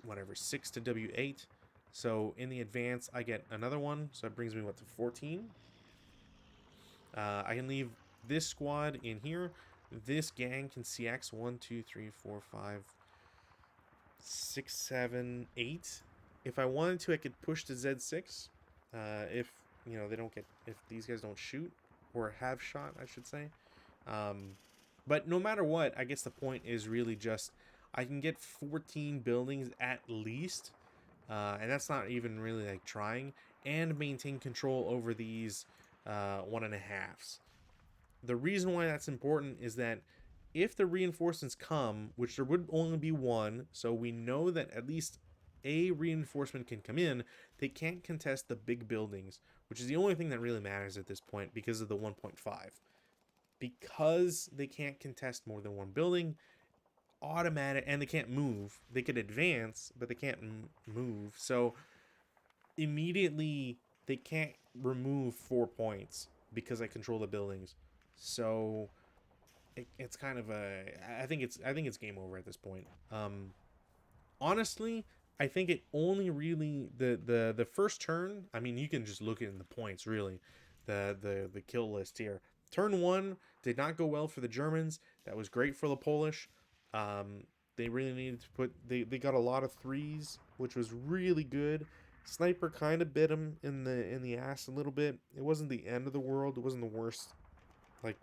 Speaker 1: whatever 6 to W8. So in the advance, I get another one. So that brings me what to 14. I can leave this squad in here. This gang can CX 1, 2, 3, 4, 5, 6, 7, 8. If I wanted to, I could push to Z6. If they don't get, if these guys don't shoot or have shot, I should say. But no matter what, I guess the point is really just I can get 14 buildings at least, and that's not even really like trying, and maintain control over these 1.5s. The reason why that's important is that if the reinforcements come, which there would only be one, so we know that at least a reinforcement can come in, they can't contest the big buildings, which is the only thing that really matters at this point because of the 1.5. Because they can't contest more than one building, automatic, and they can't move. They could advance, but they can't move. So immediately they can't remove 4 points because I control the buildings. So it's kind of I think it's game over at this point. Honestly, I think it only really the first turn. I mean, you can just look at in the points really, the kill list here. Turn 1 did not go well for the Germans. That was great for the Polish. They really needed to put they got a lot of 3s, which was really good. Sniper kind of bit him in the ass a little bit. It wasn't the end of the world. It wasn't the worst, like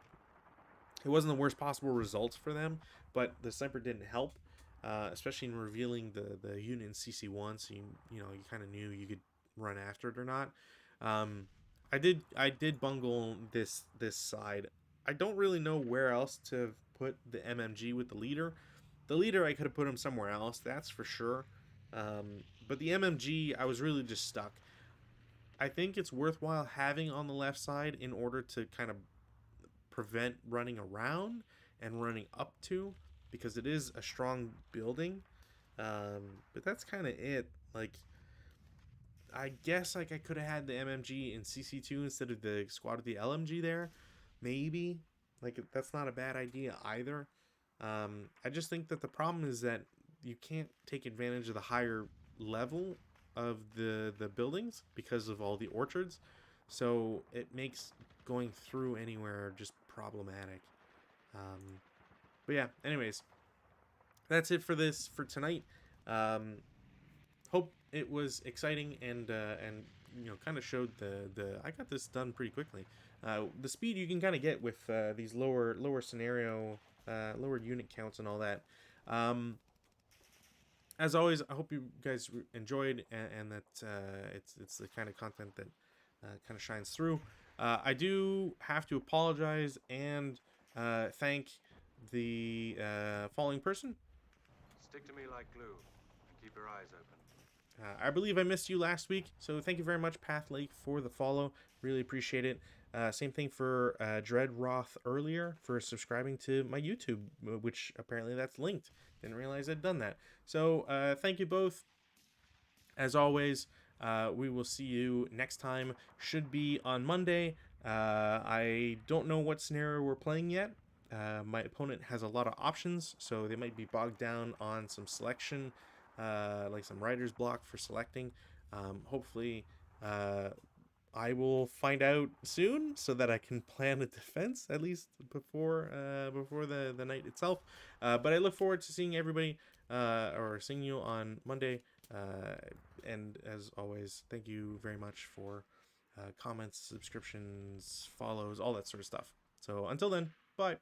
Speaker 1: it wasn't the worst possible results for them, but the sniper didn't help, especially in revealing the unit in CC1. So you kind of knew you could run after it or not. I did bungle this side. I don't really know where else to put the MMG with the leader. The leader I could have put him somewhere else, that's for sure. But the MMG, I was really just stuck. I think it's worthwhile having on the left side in order to kind of prevent running around and running up to, because it is a strong building. But that's kind of it. Like, I guess like I could have had the MMG in CC2 instead of the squad with the LMG there. Maybe. Like, that's not a bad idea either. I just think that the problem is that you can't take advantage of the higher level of the buildings because of all the orchards. So it makes going through anywhere just problematic. But yeah, anyways, that's it for tonight. Hope it was exciting and kind of showed the I got this done pretty quickly. The speed you can kind of get with these lower scenario, lower unit counts and all that. As always, I hope you guys enjoyed and that it's the kind of content that kind of shines through. I do have to apologize and thank the following person.
Speaker 2: Stick to me like glue and keep your eyes open.
Speaker 1: I believe I missed you last week, so thank you very much, Path Lake, for the follow. Really appreciate it. Same thing for Dread Roth earlier for subscribing to my YouTube, which apparently that's linked. Didn't realize I'd done that. So thank you both. As always, we will see you next time. Should be on Monday. I don't know what scenario we're playing yet. My opponent has a lot of options, so they might be bogged down on some selection, like some writer's block for selecting. Hopefully, I will find out soon so that I can plan a defense at least before the night itself. But I look forward to seeing everybody or seeing you on Monday. And as always, thank you very much for comments, subscriptions, follows, all that sort of stuff. So until then, bye.